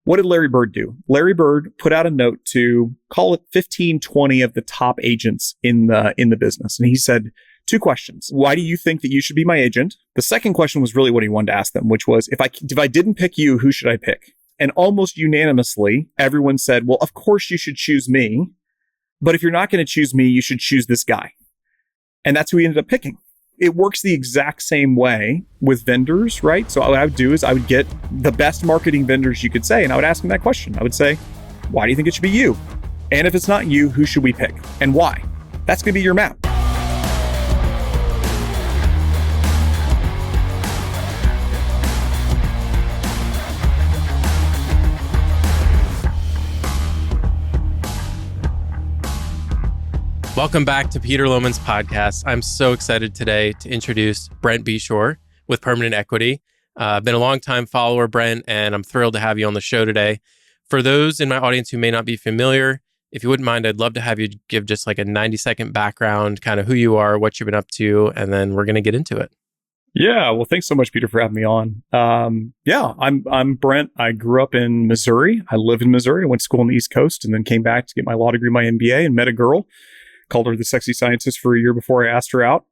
What did Larry Bird do? Larry Bird put out a note to call it 15, 20 of the top agents in the business. And he said 2 questions. Why do you think that you should be my agent? The second question was really what he wanted to ask them, which was, if I didn't pick you, who should I pick? And almost unanimously, everyone said, well, of course you should choose me. But if you're not going to choose me, you should choose this guy. And that's who he ended up picking. It works the exact same way with vendors, right? So what I would do is I would get the best marketing vendors you could say, and I would ask them that question. I would say, why do you think it should be you? And if it's not you, who should we pick and why? That's going to be your map. Welcome back to Peter Lohman's podcast. I'm so excited today to introduce Brent Beshore with Permanent Equity. I've been a long-time follower, Brent, and I'm thrilled to have you on the show today. For those in my audience who may not be familiar, if you wouldn't mind, I'd love to have you give just like a 90-second background, kind of who you are, what you've been up to, and then we're going to get into it. Yeah, well, thanks so much, Peter, for having me on. I'm Brent. I grew up in Missouri. I live in Missouri. I went to school on the East Coast and then came back to get my law degree, my MBA, and met a girl. Called her the sexy scientist for a year before I asked her out.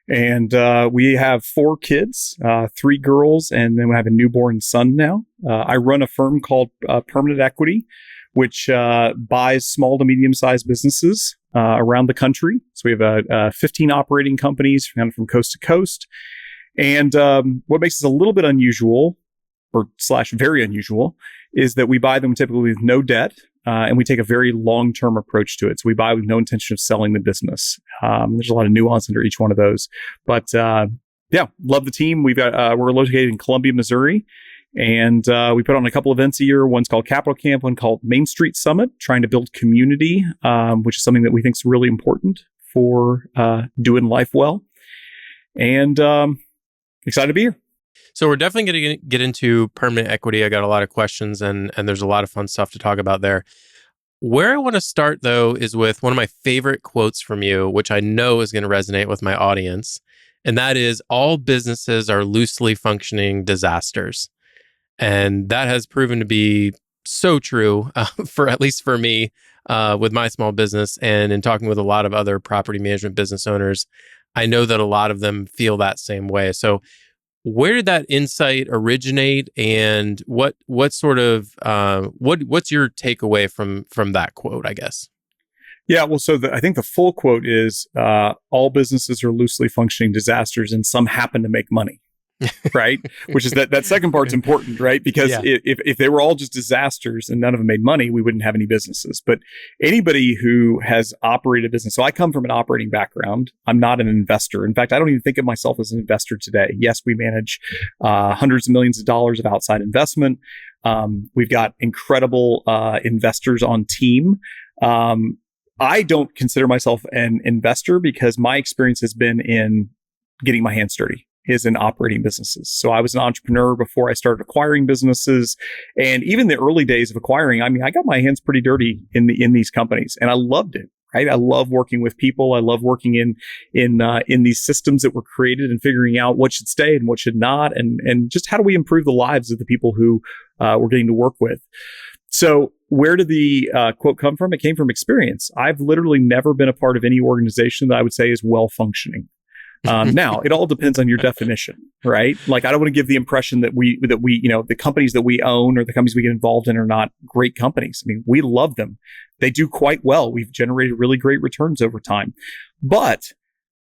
And we have 4 kids, 3 girls, and then we have a newborn son now. I run a firm called Permanent Equity, which buys small to medium-sized businesses around the country. So we have 15 operating companies from coast to coast. And what makes us a little bit unusual, or / very unusual, is that we buy them typically with no debt. And we take a very long-term approach to it. So we buy with no intention of selling the business. There's a lot of nuance under each one of those. But love the team. We're located in Columbia, Missouri. And we put on a couple events a year. One's called Capital Camp, one called Main Street Summit, trying to build community, which is something that we think is really important for doing life well. And excited to be here. So we're definitely going to get into Permanent Equity. I got a lot of questions and there's a lot of fun stuff to talk about there. Where I want to start, though, is with one of my favorite quotes from you, which I know is going to resonate with my audience. And that is, all businesses are loosely functioning disasters. And that has proven to be so true, for at least for me, with my small business. And in talking with a lot of other property management business owners, I know that a lot of them feel that same way. So where did that insight originate, and what's your takeaway from that quote, I guess? Yeah, well, so I think the full quote is, all businesses are loosely functioning disasters and some happen to make money, right? Which is that second part's important, right? Because if they were all just disasters and none of them made money, we wouldn't have any businesses. But anybody who has operated a business, so I come from an operating background. I'm not an investor. In fact, I don't even think of myself as an investor today. Yes, we manage hundreds of millions of dollars of outside investment. We've got incredible investors on team. I don't consider myself an investor because my experience has been in getting my hands dirty, is in operating businesses. So I was an entrepreneur before I started acquiring businesses. And even the early days of acquiring, I mean, I got my hands pretty dirty in these companies, and I loved it, right? I love working with people. I love working in these systems that were created and figuring out what should stay and what should not, and just how do we improve the lives of the people who we're getting to work with. So where did the quote come from? It came from experience. I've literally never been a part of any organization that I would say is well functioning. Now, it all depends on your definition, right? Like, I don't want to give the impression that we, the companies that we own or the companies we get involved in are not great companies. I mean, we love them. They do quite well. We've generated really great returns over time. But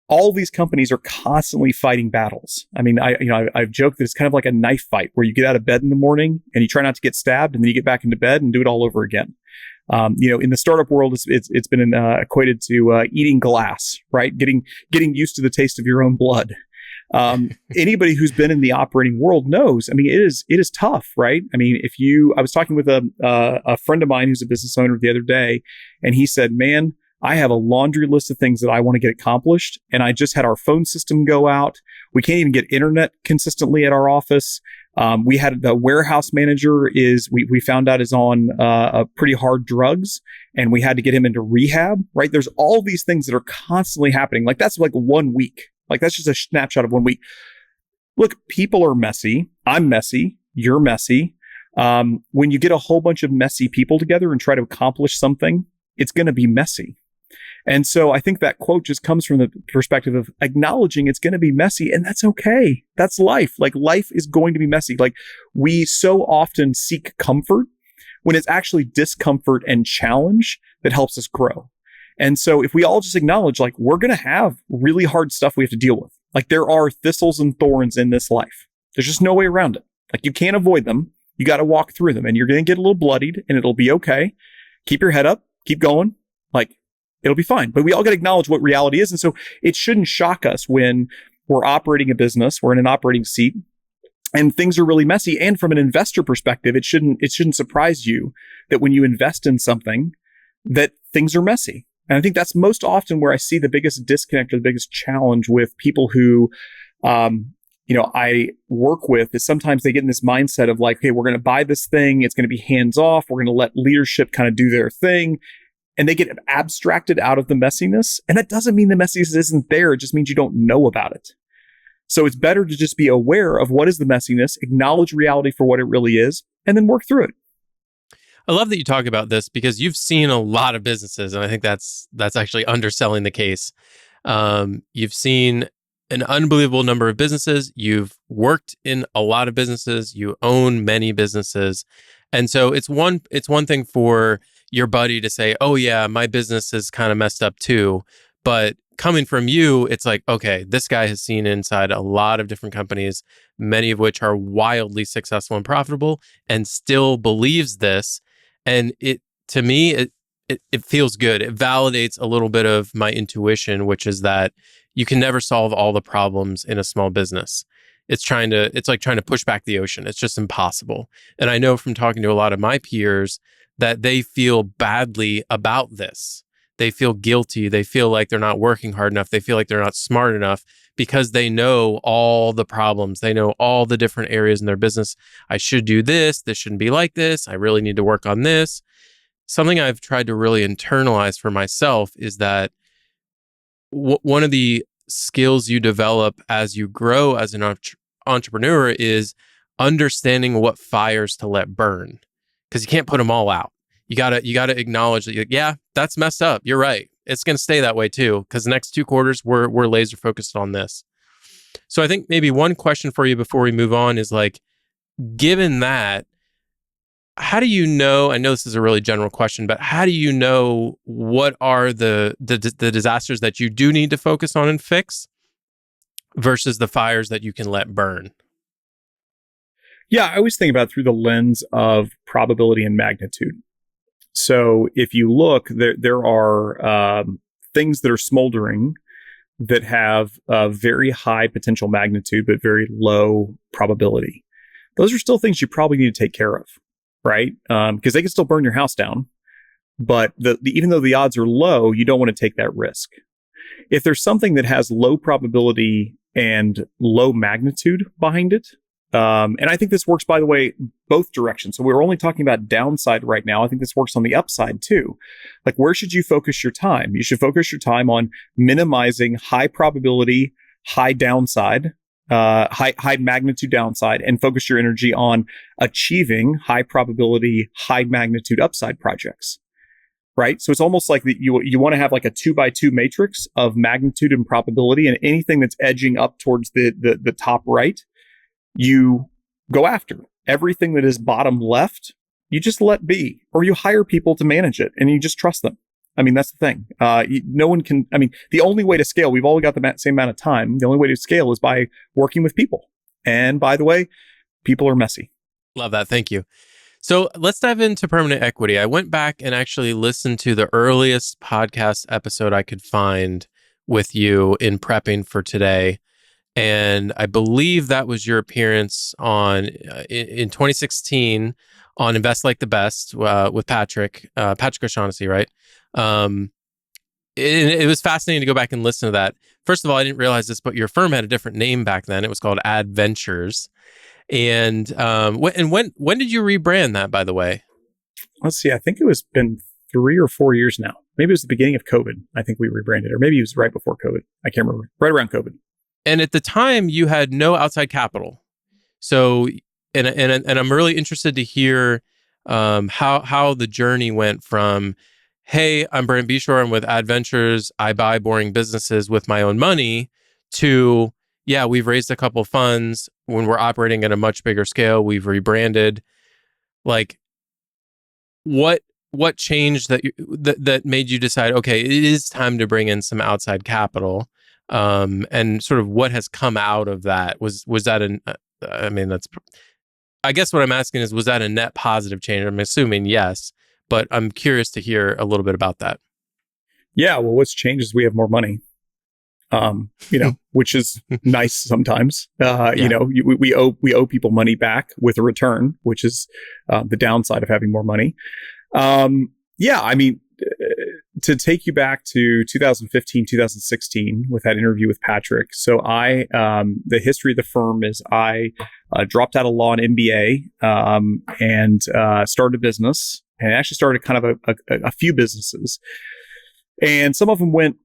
all these companies are constantly fighting battles. I mean, I've joked that it's kind of like a knife fight where you get out of bed in the morning and you try not to get stabbed, and then you get back into bed and do it all over again. In the startup world, it's been equated to eating glass, right? Getting used to the taste of your own blood. Anybody who's been in the operating world knows. I mean, it is tough, right? I mean, I was talking with a friend of mine who's a business owner the other day, and he said, "Man, I have a laundry list of things that I want to get accomplished, and I just had our phone system go out. We can't even get internet consistently at our office. We had the warehouse manager we found out is on pretty hard drugs, and we had to get him into rehab, right? There's all these things that are constantly happening. Like, that's like 1 week. Like, that's just a snapshot of 1 week. Look, people are messy. I'm messy. You're messy. When you get a whole bunch of messy people together and try to accomplish something, it's going to be messy. And so I think that quote just comes from the perspective of acknowledging it's going to be messy, and that's okay. That's life. Like, life is going to be messy. Like, we so often seek comfort when it's actually discomfort and challenge that helps us grow. And so if we all just acknowledge, like, we're going to have really hard stuff we have to deal with. Like, there are thistles and thorns in this life. There's just no way around it. Like, you can't avoid them. You got to walk through them, and you're going to get a little bloodied, and it'll be okay. Keep your head up, keep going. Like, it'll be fine. But we all got to acknowledge what reality is. And so it shouldn't shock us when we're operating a business, we're in an operating seat, and things are really messy. And from an investor perspective, it shouldn't surprise you that when you invest in something, that things are messy. And I think that's most often where I see the biggest disconnect or the biggest challenge with people who, I work with, is sometimes they get in this mindset of like, hey, we're going to buy this thing. It's going to be hands off. We're going to let leadership kind of do their thing. And they get abstracted out of the messiness. And that doesn't mean the messiness isn't there. It just means you don't know about it. So it's better to just be aware of what is the messiness, acknowledge reality for what it really is, and then work through it. I love that you talk about this because you've seen a lot of businesses, and I think that's actually underselling the case. You've seen an unbelievable number of businesses. You've worked in a lot of businesses. You own many businesses, and so it's one thing for your buddy to say, "Oh yeah, my business is kind of messed up too," but coming from you, it's like, okay, this guy has seen inside a lot of different companies, many of which are wildly successful and profitable, and still believes this. And to me, it feels good. It validates a little bit of my intuition, which is that you can never solve all the problems in a small business. It's like trying to push back the ocean. It's just impossible. And I know from talking to a lot of my peers that they feel badly about this. They feel guilty. They feel like they're not working hard enough. They feel like they're not smart enough because they know all the problems. They know all the different areas in their business. I should do this. This shouldn't be like this. I really need to work on this. Something I've tried to really internalize for myself is that one of the skills you develop as you grow as an entrepreneur is understanding what fires to let burn, because you can't put them all out. You gotta acknowledge that, yeah, that's messed up. You're right. It's going to stay that way too, because the next 2 quarters we're laser focused on this. So I think maybe one question for you before we move on is like, given that, how do you know? I know this is a really general question, but how do you know what are the disasters that you do need to focus on and fix versus the fires that you can let burn? Yeah, I always think about it through the lens of probability and magnitude. So if you look, there are things that are smoldering that have a very high potential magnitude, but very low probability. Those are still things you probably need to take care of, right? Because they can still burn your house down. But even though the odds are low, you don't want to take that risk. If there's something that has low probability and low magnitude behind it, and I think this works, by the way, both directions. So we're only talking about downside right now. I think this works on the upside too. Like, where should you focus your time? You should focus your time on minimizing high probability, high downside, high magnitude downside, and focus your energy on achieving high probability, high magnitude upside projects. Right? So it's almost like you want to have like a 2x2 matrix of magnitude and probability, and anything that's edging up towards the top right, you go after. Everything that is bottom left, you just let be, or you hire people to manage it and you just trust them. I mean, that's the thing. No one can, the only way to scale, we've all got the same amount of time. The only way to scale is by working with people. And by the way, people are messy. Love that. Thank you. So let's dive into permanent equity. I went back and actually listened to the earliest podcast episode I could find with you in prepping for today. And I believe that was your appearance on in 2016 on Invest Like the Best with Patrick O'Shaughnessy, right? It was fascinating to go back and listen to that. First of all, I didn't realize this, but your firm had a different name back then. It was called Adventures. And when did you rebrand that, by the way? Let's see. I think it was been 3 or 4 years now. Maybe it was the beginning of COVID. I think we rebranded, or maybe it was right before COVID. I can't remember. Right around COVID. And at the time, you had no outside capital. So and I'm really interested to hear how the journey went from, hey, I'm Brent Beshore, I'm with Adventures, I buy boring businesses with my own money, to, yeah, we've raised a couple funds, when we're operating at a much bigger scale, we've rebranded. Like, what changed that made you decide, okay, it is time to bring in some outside capital, and sort of what has come out of that? Was that I mean, that's, I guess what I'm asking is, was that a net positive change? I'm assuming yes, but I'm curious to hear a little bit about that. Yeah, well, what's changed is we have more money. Which is nice sometimes. Yeah. We owe people money back with a return, which is the downside of having more money. I mean, to take you back to 2015, 2016 with that interview with Patrick. So the history of the firm is I dropped out of law and MBA and started a business, and actually started kind of a few businesses. And some of them went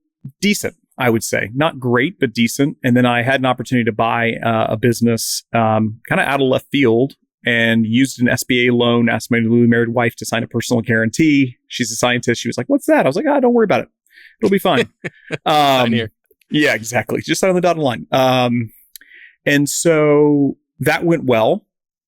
decent, I would say. Not great, but decent. And then I had an opportunity to buy a business kind of out of left field, and used an SBA loan, asked my newly married wife to sign a personal guarantee. She's a scientist. She was like, "What's that?" I was like, "Don't worry about it. It'll be fine." Sign here. Yeah, exactly. Just sign on the dotted line. And so that went well.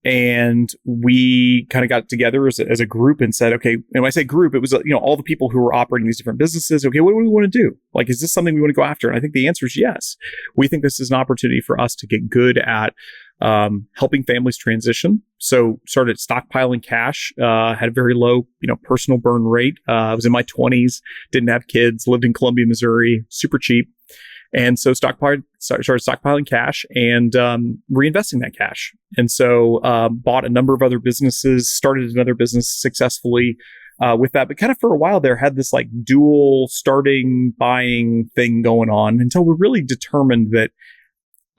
And we kind of got together as a group and said, okay, and when I say group, it was, all the people who were operating these different businesses. Okay, what do we want to do? Like, is this something we want to go after? And I think the answer is yes. We think this is an opportunity for us to get good at helping families transition. So started stockpiling cash, had a very low, personal burn rate. I was in my 20s, didn't have kids, lived in Columbia, Missouri, super cheap. And so started stockpiling cash and reinvesting that cash. And so bought a number of other businesses, started another business successfully with that. But kind of for a while there, had this like dual starting, buying thing going on until we really determined that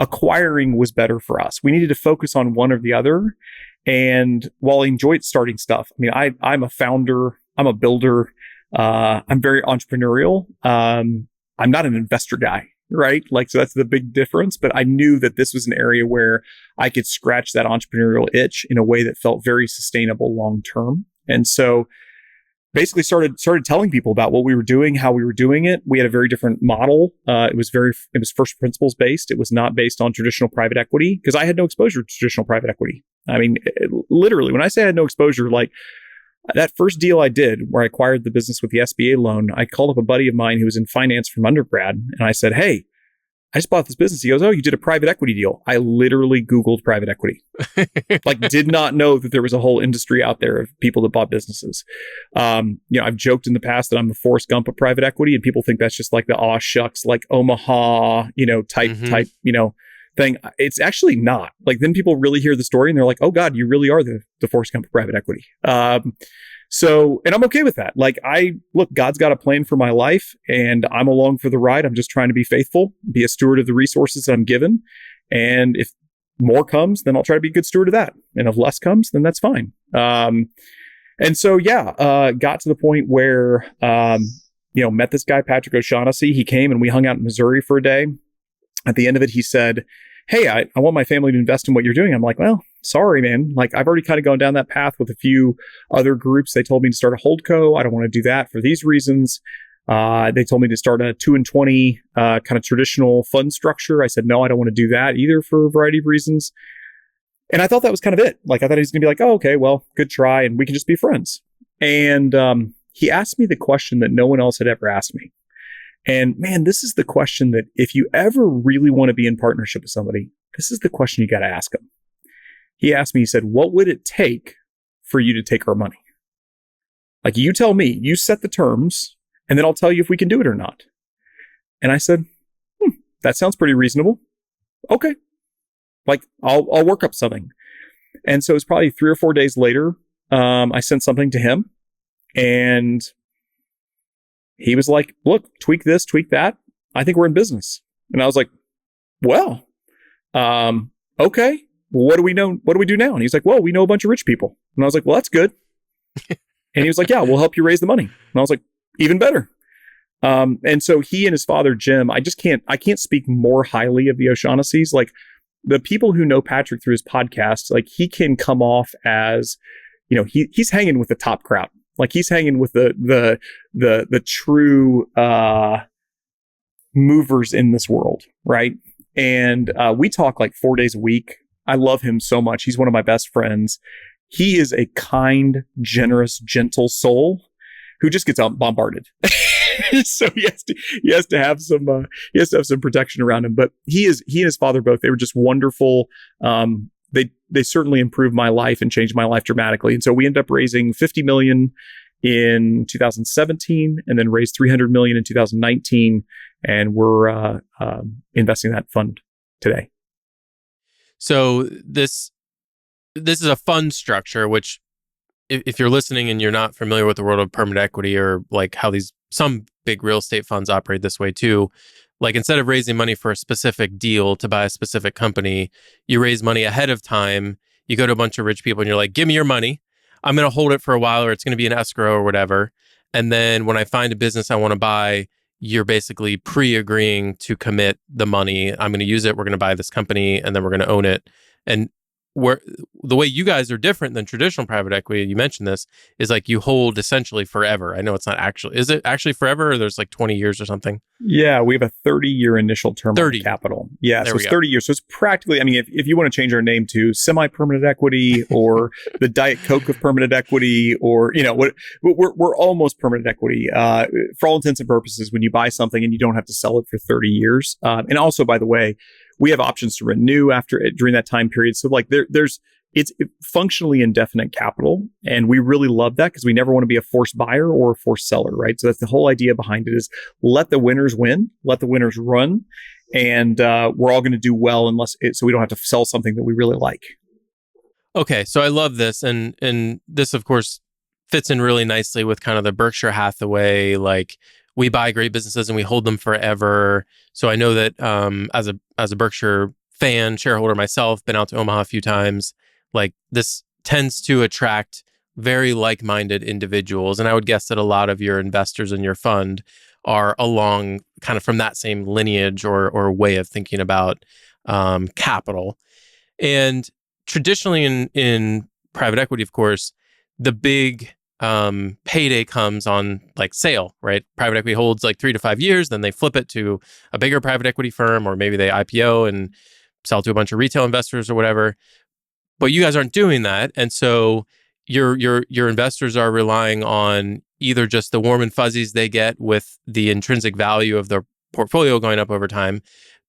acquiring was better for us. We needed to focus on one or the other. And while I enjoyed starting stuff, I mean, I'm a founder, I'm a builder, I'm very entrepreneurial. I'm not an investor guy. Right? Like, so that's the big difference. But I knew that this was an area where I could scratch that entrepreneurial itch in a way that felt very sustainable long term. And so basically started telling people about what we were doing, how we were doing it. We had a very different model. It was first principles based. It was not based on traditional private equity, because I had no exposure to traditional private equity. I mean, literally, when I say I had no exposure, like, that first deal I did where I acquired the business with the SBA loan, I called up a buddy of mine who was in finance from undergrad, and I said, "Hey, I just bought this business." He goes, "Oh, you did a private equity deal?" I literally Googled private equity. Like, did not know that there was a whole industry out there of people that bought businesses. I've joked in the past that I'm the Forrest Gump of private equity, and people think that's just like the aw shucks, like Omaha, type, thing. It's actually not. Like, then people really hear the story and they're like, "Oh God, you really are the Forrest Gump of private equity." And I'm okay with that. Like, God's got a plan for my life, and I'm along for the ride. I'm just trying to be faithful, be a steward of the resources that I'm given. And if more comes, then I'll try to be a good steward of that. And if less comes, then that's fine. Got to the point where, met this guy, Patrick O'Shaughnessy. He came and we hung out in Missouri for a day. At the end of it, he said, "Hey, I want my family to invest in what you're doing." I'm like, "Well, sorry, man. Like, I've already kind of gone down that path with a few other groups. They told me to start a holdco. I don't want to do that for these reasons. They told me to start a 2 and 20 kind of traditional fund structure. I said, no, I don't want to do that either for a variety of reasons." And I thought that was kind of it. Like, I thought he was going to be like, "Oh, okay, well, good try, and we can just be friends." And he asked me the question that no one else had ever asked me. And man, this is the question that if you ever really want to be in partnership with somebody, this is the question you got to ask them. He asked me, he said, "What would it take for you to take our money? Like, you tell me, you set the terms, and then I'll tell you if we can do it or not." And I said, that sounds pretty reasonable. Okay. Like, I'll work up something. And so it was probably 3 or 4 days later, I sent something to him, and he was like, "Look, tweak this, tweak that. I think we're in business." And I was like, "Well, okay. Well, what do we know? What do we do now?" And he's like, "Well, we know a bunch of rich people." And I was like, "Well, that's good." And he was like, "Yeah, we'll help you raise the money." And I was like, "Even better." And so he and his father, Jim, I can't speak more highly of the O'Shaughnessy's. Like, the people who know Patrick through his podcast, like he can come off as, he's hanging with the top crowd. Like he's hanging with the true movers in this world, right? And we talk like 4 days a week. I love him so much. He's one of my best friends. He is a kind, generous, gentle soul who just gets bombarded. So he has to have some protection around him. But he and his father both, they were just wonderful. They certainly improved my life and changed my life dramatically. And so we ended up raising $50 million in 2017 and then raised $300 million in 2019. And we're investing that fund today. So this is a fund structure, which if you're listening and you're not familiar with the world of permanent equity or like how some big real estate funds operate this way too, like instead of raising money for a specific deal to buy a specific company, you raise money ahead of time. You go to a bunch of rich people and you're like, give me your money. I'm going to hold it for a while, or it's going to be an escrow or whatever. And then when I find a business I want to buy, you're basically pre-agreeing to commit the money. I'm going to use it. We're going to buy this company and then we're going to own it. And the way you guys are different than traditional private equity, you mentioned this, is like you hold essentially forever. I know it's not actually, is it actually forever, or there's like 20 years or something? Yeah, we have a 30-year initial term on capital. Yeah, so it's 30 years. So it's practically, I mean, if you want to change our name to semi-permanent equity or the Diet Coke of permanent equity, or, we're almost permanent equity. For all intents and purposes, when you buy something and you don't have to sell it for 30 years. And also, by the way, we have options to renew during that time period. So like it's functionally indefinite capital. And we really love that because we never want to be a forced buyer or a forced seller, right? So that's the whole idea behind it, is let the winners win, let the winners run. And we're all going to do well so we don't have to sell something that we really like. Okay. So I love this. And this, of course, fits in really nicely with kind of the Berkshire Hathaway, like, we buy great businesses and we hold them forever. So I know that as a Berkshire fan, shareholder myself, been out to Omaha a few times, like this tends to attract very like-minded individuals. And I would guess that a lot of your investors in your fund are along kind of from that same lineage or way of thinking about capital. And traditionally in private equity, of course, the big payday comes on like sale, right? Private equity holds like 3 to 5 years, then they flip it to a bigger private equity firm, or maybe they IPO and sell to a bunch of retail investors or whatever. But you guys aren't doing that, and so your investors are relying on either just the warm and fuzzies they get with the intrinsic value of their portfolio going up over time,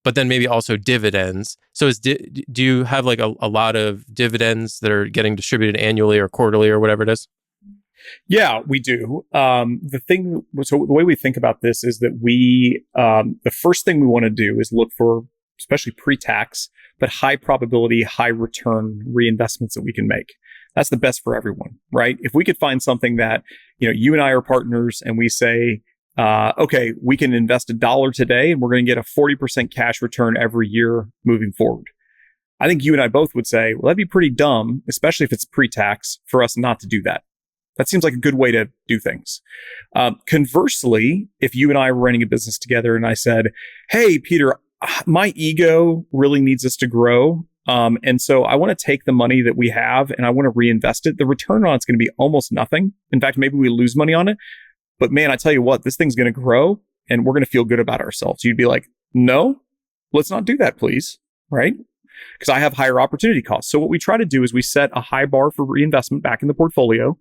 but then maybe also dividends. So do you have like a lot of dividends that are getting distributed annually or quarterly or whatever it is? Yeah, we do. So the way we think about this is that the first thing we want to do is look for, especially pre-tax, but high probability, high return reinvestments that we can make. That's the best for everyone, right? If we could find something that, you and I are partners and we say, okay, we can invest $1 today and we're going to get a 40% cash return every year moving forward. I think you and I both would say, well, that'd be pretty dumb, especially if it's pre-tax, for us not to do that. That seems like a good way to do things. Conversely, if you and I were running a business together and I said, hey, Peter, my ego really needs us to grow. And so I want to take the money that we have and I want to reinvest it. The return on it's going to be almost nothing. In fact, maybe we lose money on it. But man, I tell you what, this thing's going to grow and we're going to feel good about ourselves. You'd be like, no, let's not do that, please. Right? Because I have higher opportunity costs. So what we try to do is we set a high bar for reinvestment back in the portfolio,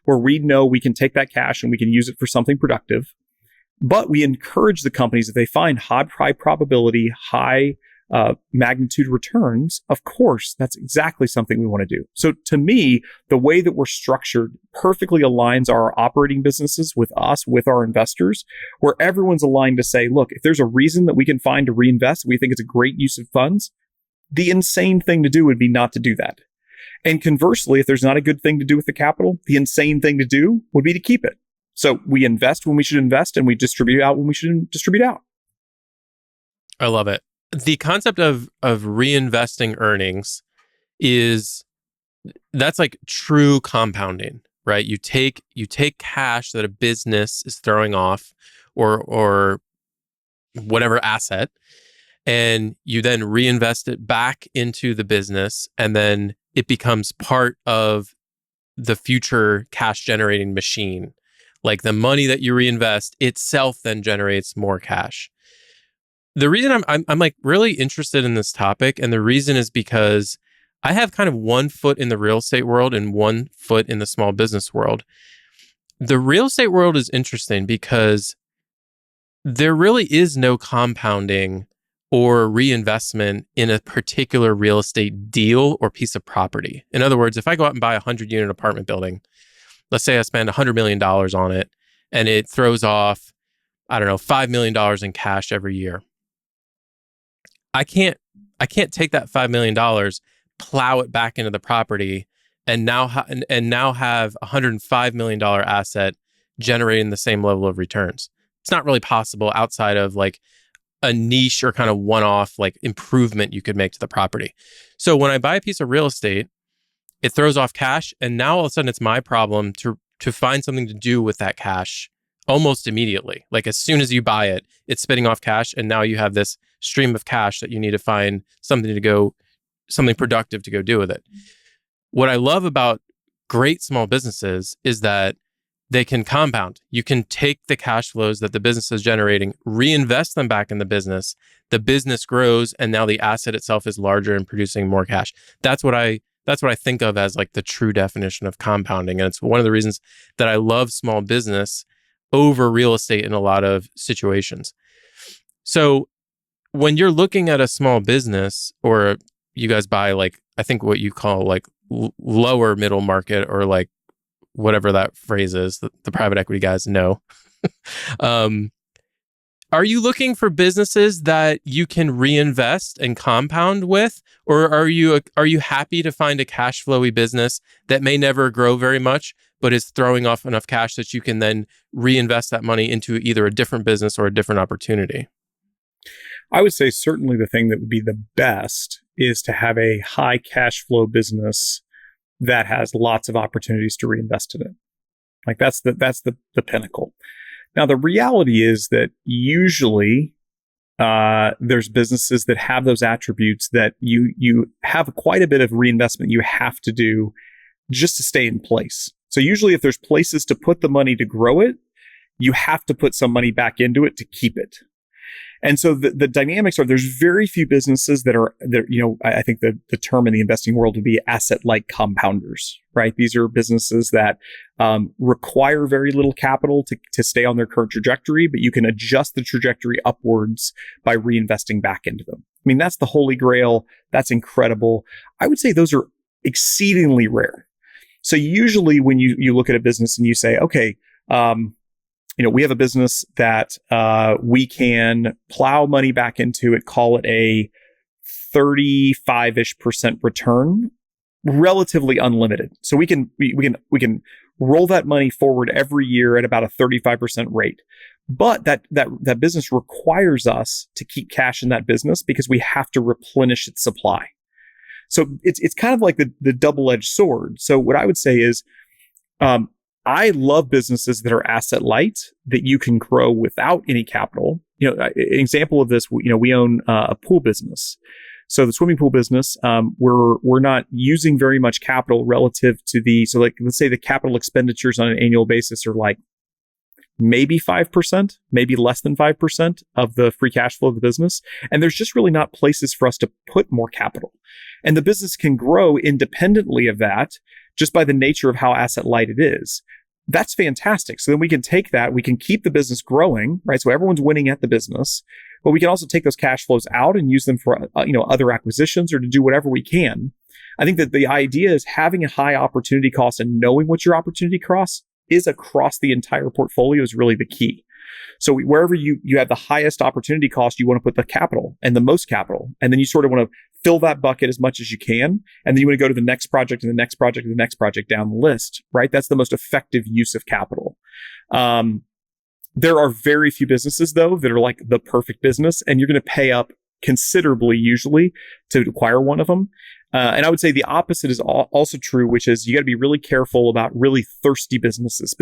where we know we can take that cash and we can use it for something productive. But we encourage the companies, if they find high probability, high magnitude returns, of course, that's exactly something we want to do. So to me, the way that we're structured perfectly aligns our operating businesses with us, with our investors, where everyone's aligned to say, look, if there's a reason that we can find to reinvest, we think it's a great use of funds, the insane thing to do would be not to do that. And conversely, if there's not a good thing to do with the capital, the insane thing to do would be to keep it. So we invest when we should invest and we distribute out when we should distribute out. I love it. The concept of reinvesting earnings that's like true compounding, right? You take cash that a business is throwing off or whatever asset, and you then reinvest it back into the business, and then it becomes part of the future cash generating machine. Like the money that you reinvest itself then generates more cash. The reason I'm like really interested in this topic, and the reason is because I have kind of one foot in the real estate world and one foot in the small business world. The real estate world is interesting because there really is no compounding or reinvestment in a particular real estate deal or piece of property. In other words, if I go out and buy a 100-unit apartment building, let's say I spend $100 million on it, and it throws off, I don't know, $5 million in cash every year. I can't take that $5 million, plow it back into the property, and now have a $105 million asset generating the same level of returns. It's not really possible outside of like a niche or kind of one-off like improvement you could make to the property. So when I buy a piece of real estate, it throws off cash, and now all of a sudden it's my problem to find something to do with that cash almost immediately. Like as soon as you buy it, it's spitting off cash, and now you have this stream of cash that you need to find something productive to go do with it. What I love about great small businesses is that they can compound. You can take the cash flows that the business is generating, reinvest them back in the business grows, and now the asset itself is larger and producing more cash. That's what I think of as like the true definition of compounding. And it's one of the reasons that I love small business over real estate in a lot of situations. So when you're looking at a small business, or you guys buy like, I think what you call like lower middle market, or like whatever that phrase is that the private equity guys know. Are you looking for businesses that you can reinvest and compound with? Or are you happy to find a cash flowy business that may never grow very much, but is throwing off enough cash that you can then reinvest that money into either a different business or a different opportunity? I would say certainly the thing that would be the best is to have a high cash flow business that has lots of opportunities to reinvest in it. Like that's the pinnacle. Now, the reality is that usually there's businesses that have those attributes that you have quite a bit of reinvestment you have to do just to stay in place. So usually if there's places to put the money to grow it, you have to put some money back into it to keep it. And so the dynamics are, there's very few businesses that are there. You know, I think the term in the investing world would be asset-like compounders, right? These are businesses that require very little capital to stay on their current trajectory, but you can adjust the trajectory upwards by reinvesting back into them. I mean, that's the holy grail. That's incredible. I would say those are exceedingly rare. So usually when you look at a business and you say, okay, we have a business that we can plow money back into it, call it a 35-ish% return, relatively unlimited. So we can roll that money forward every year at about a 35% rate. But that business requires us to keep cash in that business because we have to replenish its supply. So it's kind of like the double-edged sword. So what I would say is, I love businesses that are asset light, that you can grow without any capital. An example of this, we own a pool business. So the swimming pool business, we're not using very much capital relative to let's say the capital expenditures on an annual basis are like maybe 5%, maybe less than 5% of the free cash flow of the business. And there's just really not places for us to put more capital. And the business can grow independently of that just by the nature of how asset light it is. That's fantastic. So then we can take that, we can keep the business growing, right? So everyone's winning at the business, but we can also take those cash flows out and use them for, other acquisitions or to do whatever we can. I think that the idea is having a high opportunity cost and knowing what your opportunity cost is across the entire portfolio is really the key. So wherever you have the highest opportunity cost, you want to put the capital and the most capital. And then you sort of want to fill that bucket as much as you can. And then you want to go to the next project and the next project and the next project down the list, right? That's the most effective use of capital. There are very few businesses, though, that are like the perfect business, and you're going to pay up considerably usually to acquire one of them. And I would say the opposite is also true, which is you got to be really careful about really thirsty businesses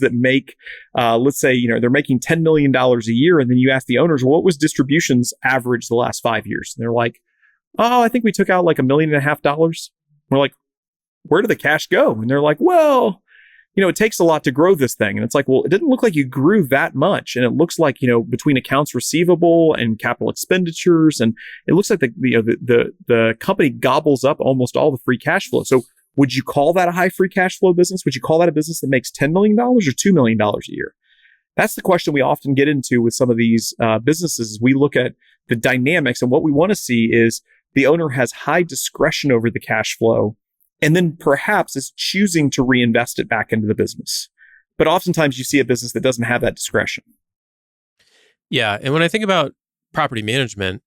that make, let's say, they're making $10 million a year. And then you ask the owners, well, what was distributions average the last 5 years? And they're like, oh, I think we took out like $1.5 million. We're like, where did the cash go? And they're like, well, it takes a lot to grow this thing. And it's like, well, it didn't look like you grew that much. And it looks like, between accounts receivable and capital expenditures, and it looks like the company gobbles up almost all the free cash flow. So would you call that a high free cash flow business? Would you call that a business that makes $10 million or $2 million a year? That's the question we often get into with some of these businesses. We look at the dynamics, and what we want to see is the owner has high discretion over the cash flow, and then perhaps is choosing to reinvest it back into the business. But oftentimes you see a business that doesn't have that discretion. Yeah. And when I think about property management,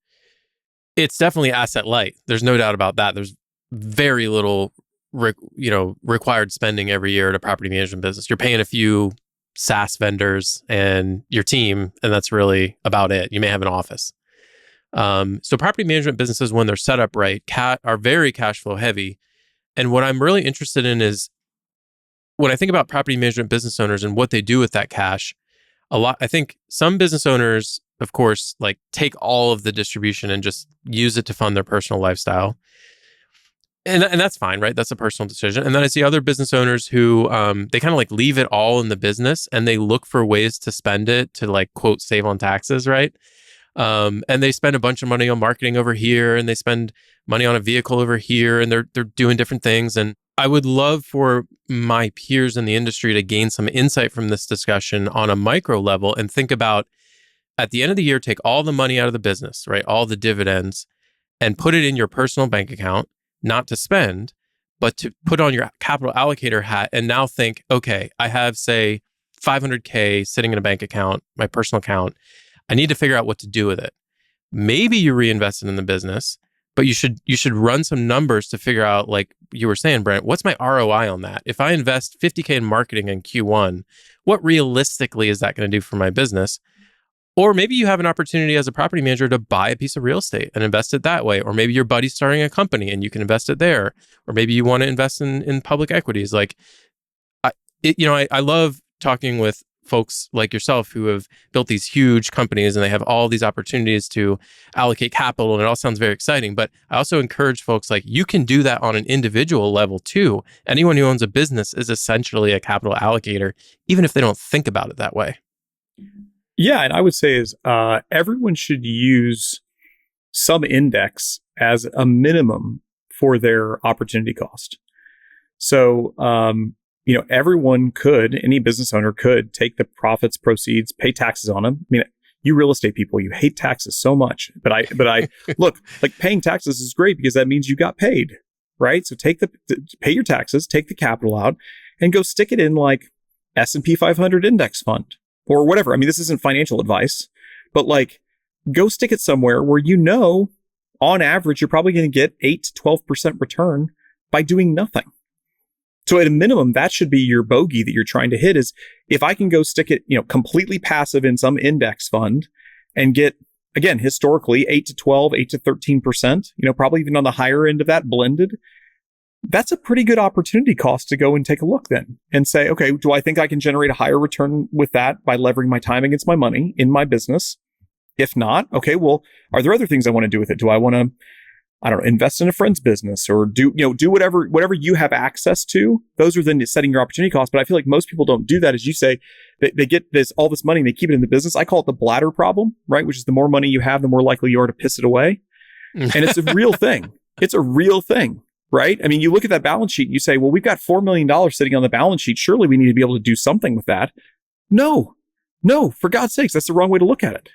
it's definitely asset light. There's no doubt about that. There's very little required spending every year at a property management business. You're paying a few SaaS vendors and your team, and that's really about it. You may have an office. So property management businesses, when they're set up right, are very cash flow heavy. And what I'm really interested in is when I think about property management business owners and what they do with that cash, I think some business owners, of course, like take all of the distribution and just use it to fund their personal lifestyle. And that's fine, right? That's a personal decision. And then I see other business owners who they kind of like leave it all in the business and they look for ways to spend it to like, quote, save on taxes, right? And they spend a bunch of money on marketing over here, and they spend money on a vehicle over here, and they're doing different things. And I would love for my peers in the industry to gain some insight from this discussion on a micro level and think about, at the end of the year, take all the money out of the business, right? All the dividends, and put it in your personal bank account, not to spend, but to put on your capital allocator hat and now think, okay, I have, say, $500K sitting in a bank account, my personal account. I need to figure out what to do with it. Maybe you reinvest it in the business, but you should run some numbers to figure out, like you were saying, Brent, what's my ROI on that? If I invest $50K in marketing in Q1, what realistically is that going to do for my business? Or maybe you have an opportunity as a property manager to buy a piece of real estate and invest it that way. Or maybe your buddy's starting a company and you can invest it there. Or maybe you want to invest in public equities. Like, I love talking with folks like yourself who have built these huge companies and they have all these opportunities to allocate capital, and it all sounds very exciting. But I also encourage folks, like, you can do that on an individual level too. Anyone who owns a business is essentially a capital allocator, even if they don't think about it that way. Yeah, and I would say is everyone should use some index as a minimum for their opportunity cost. So, everyone could, any business owner could take the profits, proceeds, pay taxes on them. I mean, you real estate people, you hate taxes so much, but I look, like, paying taxes is great because that means you got paid, right? So pay your taxes, take the capital out, and go stick it in like S&P 500 index fund or whatever. I mean, this isn't financial advice, but like, go stick it somewhere where on average you're probably going to get 8 to 12% return by doing nothing. So at a minimum, that should be your bogey that you're trying to hit, is if I can go stick it, completely passive in some index fund and get, again, historically 8 to 12, 8 to 13%, probably even on the higher end of that blended, that's a pretty good opportunity cost to go and take a look then and say, okay, do I think I can generate a higher return with that by leveraging my time against my money in my business? If not, okay, well, are there other things I want to do with it? Do I want to, invest in a friend's business or do whatever you have access to? Those are then setting your opportunity costs. But I feel like most people don't do that. As you say, they get all this money and they keep it in the business. I call it the bladder problem, right? Which is the more money you have, the more likely you are to piss it away. And it's a real thing. It's a real thing, right? I mean, you look at that balance sheet and you say, well, we've got $4 million sitting on the balance sheet. Surely we need to be able to do something with that. No, for God's sakes, that's the wrong way to look at it.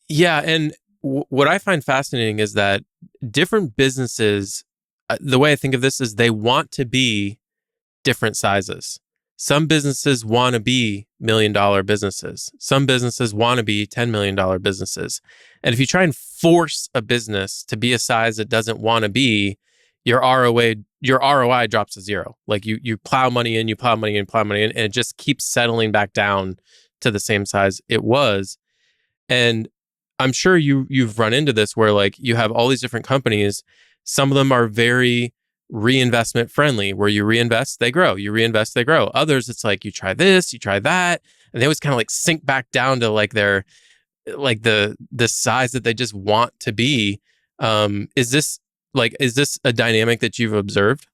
Yeah. And what I find fascinating is that different businesses, the way I think of this is they want to be different sizes. Some businesses want to be $1 million businesses. Some businesses want to be $10 million businesses. And if you try and force a business to be a size it doesn't want to be, your ROI drops to zero. Like you plow money in, and it just keeps settling back down to the same size it was. And I'm sure you've run into this where, like, you have all these different companies Some of them are very reinvestment friendly, where you reinvest, they grow. You reinvest, they grow. Others, it's like you try this, you try that, and they always kind of like sink back down to like their like the size that they just want to be. Is this a dynamic that you've observed?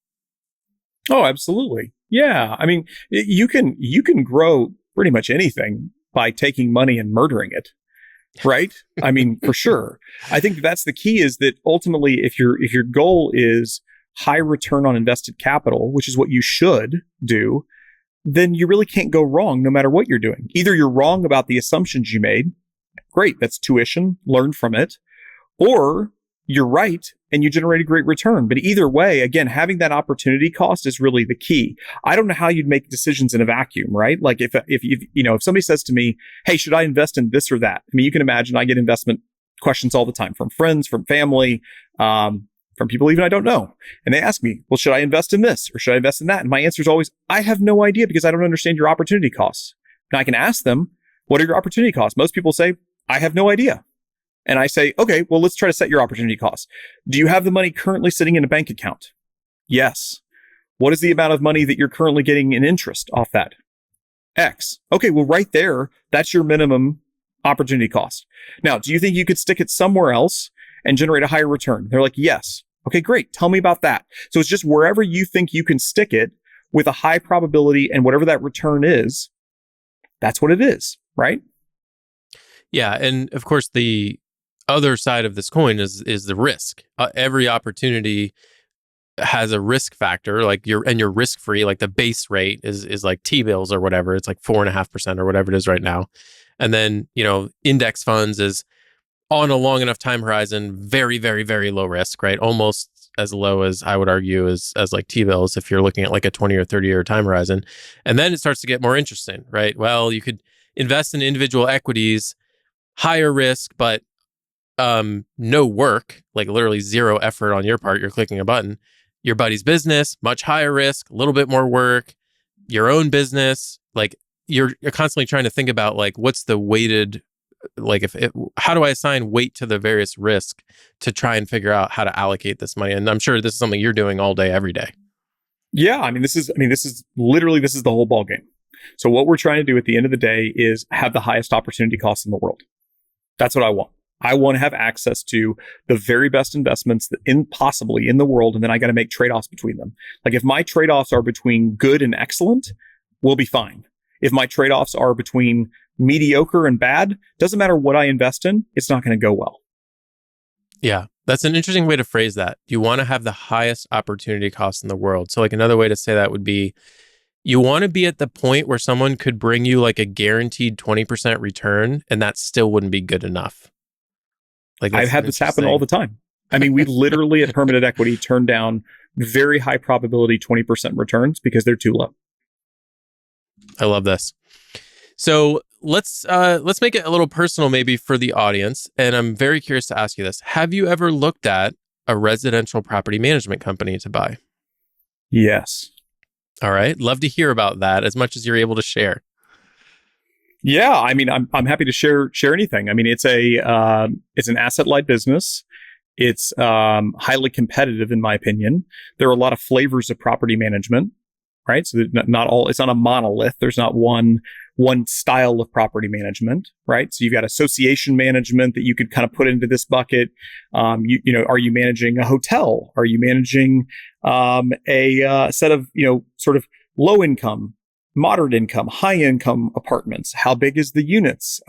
Oh, absolutely. Yeah. I mean, you can grow pretty much anything by taking money and murdering it. Right? I mean, for sure. I think that's the key, is that ultimately if your goal is high return on invested capital, which is what you should do, then you really can't go wrong no matter what you're doing. Either you're wrong about the assumptions you made. Great. That's tuition. Learn from it. Or you're right and you generate a great return. But either way, again, having that opportunity cost is really the key. I don't know how you'd make decisions in a vacuum, right? Like if somebody says to me, hey, should I invest in this or that? I mean, you can imagine I get investment questions all the time from friends, from family, from people even I don't know. And they ask me, well, should I invest in this or should I invest in that? And my answer is always, I have no idea, because I don't understand your opportunity costs. Now I can ask them, what are your opportunity costs? Most people say, I have no idea. And I say, okay, well, let's try to set your opportunity costs. Do you have the money currently sitting in a bank account? Yes. What is the amount of money that you're currently getting in interest off that? X. Okay, well, right there, that's your minimum opportunity cost. Now, do you think you could stick it somewhere else and generate a higher return? They're like, yes. Okay, great. Tell me about that. So it's just wherever you think you can stick it with a high probability, and whatever that return is, that's what it is, right? Yeah. And of course, the other side of this coin is the risk. Every opportunity has a risk factor, like you're risk free, like the base rate is like T-bills or whatever. It's like 4.5% or whatever it is right now. And then, index funds is on a long enough time horizon, very, very, very low risk, right? Almost as low as I would argue as like T-bills if you're looking at like a 20 or 30 year time horizon. And then it starts to get more interesting, right? Well, you could invest in individual equities, higher risk, but no work, like literally zero effort on your part. You're clicking a button. Your buddy's business, much higher risk, a little bit more work. Your own business, like you're constantly trying to think about like what's the weighted, like how do I assign weight to the various risk to try and figure out how to allocate this money? And I'm sure this is something you're doing all day, every day. Yeah, this is the whole ball game. So what we're trying to do at the end of the day is have the highest opportunity cost in the world. That's what I want. I want to have access to the very best investments possibly in the world, and then I got to make trade-offs between them. Like if my trade-offs are between good and excellent, we'll be fine. If my trade-offs are between mediocre and bad, doesn't matter what I invest in, it's not going to go well. Yeah, that's an interesting way to phrase that. You want to have the highest opportunity cost in the world. So like another way to say that would be, you want to be at the point where someone could bring you like a guaranteed 20% return, and that still wouldn't be good enough. Like I've had this happen all the time. We literally at Permanent Equity turn down very high probability 20% returns because they're too low. I love this. So let's make it a little personal maybe for the audience. And I'm very curious to ask you this. Have you ever looked at a residential property management company to buy? Yes. All right. Love to hear about that as much as you're able to share. Yeah, I'm happy to share anything. It's an asset-light business. It's highly competitive in my opinion. There are a lot of flavors of property management, right? So it's not a monolith. There's not one style of property management, right? So you've got association management that you could kind of put into this bucket. Are you managing a hotel? Are you managing a set of sort of low income, moderate income, high income apartments? How big is the units?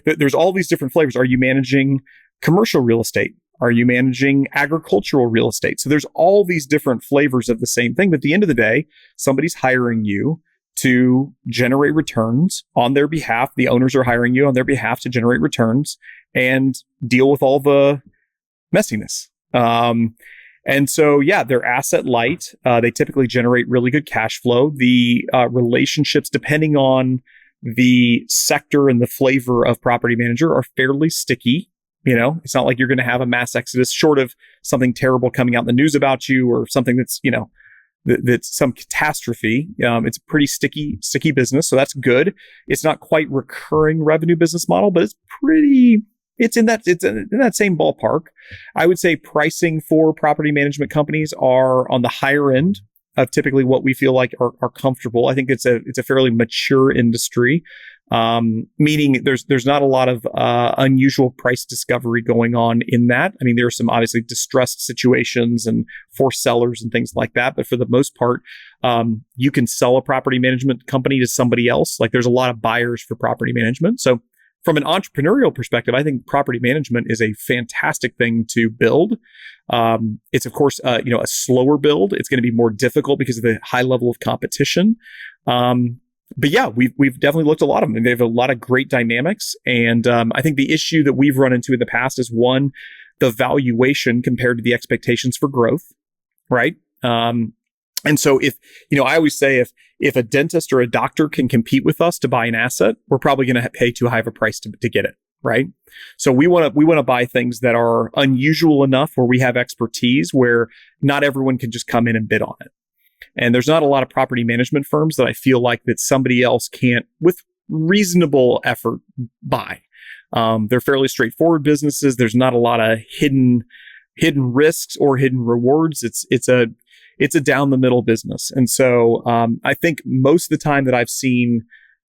There's all these different flavors. Are you managing commercial real estate? Are you managing agricultural real estate? So there's all these different flavors of the same thing. But at the end of the day, somebody's hiring you to generate returns on their behalf. The owners are hiring you on their behalf to generate returns and deal with all the messiness. And so, yeah, they're asset light. They typically generate really good cash flow. The relationships, depending on the sector and the flavor of property manager, are fairly sticky. It's not like you're going to have a mass exodus, short of something terrible coming out in the news about you or something that's, that's some catastrophe. It's a pretty sticky business. So that's good. It's not quite recurring revenue business model, but it's pretty it's in that same ballpark. I would say pricing for property management companies are on the higher end of typically what we feel like are comfortable. I think it's a fairly mature industry, meaning there's not a lot of unusual price discovery going on in that. I mean, there are some obviously distressed situations and forced sellers and things like that, but for the most part, you can sell a property management company to somebody else. Like there's a lot of buyers for property management. So from an entrepreneurial perspective, I think property management is a fantastic thing to build. It's of course, a slower build. It's going to be more difficult because of the high level of competition. But yeah, we've definitely looked at a lot of them. They have a lot of great dynamics, and I think the issue that we've run into in the past is one, the valuation compared to the expectations for growth, right? And so I always say if a dentist or a doctor can compete with us to buy an asset, we're probably going to pay too high of a price to get it, right? So we want to buy things that are unusual enough where we have expertise where not everyone can just come in and bid on it. And there's not a lot of property management firms that I feel like that somebody else can't, with reasonable effort, buy. They're fairly straightforward businesses. There's not a lot of hidden risks or hidden rewards. It's a down the middle business. And so I think most of the time that I've seen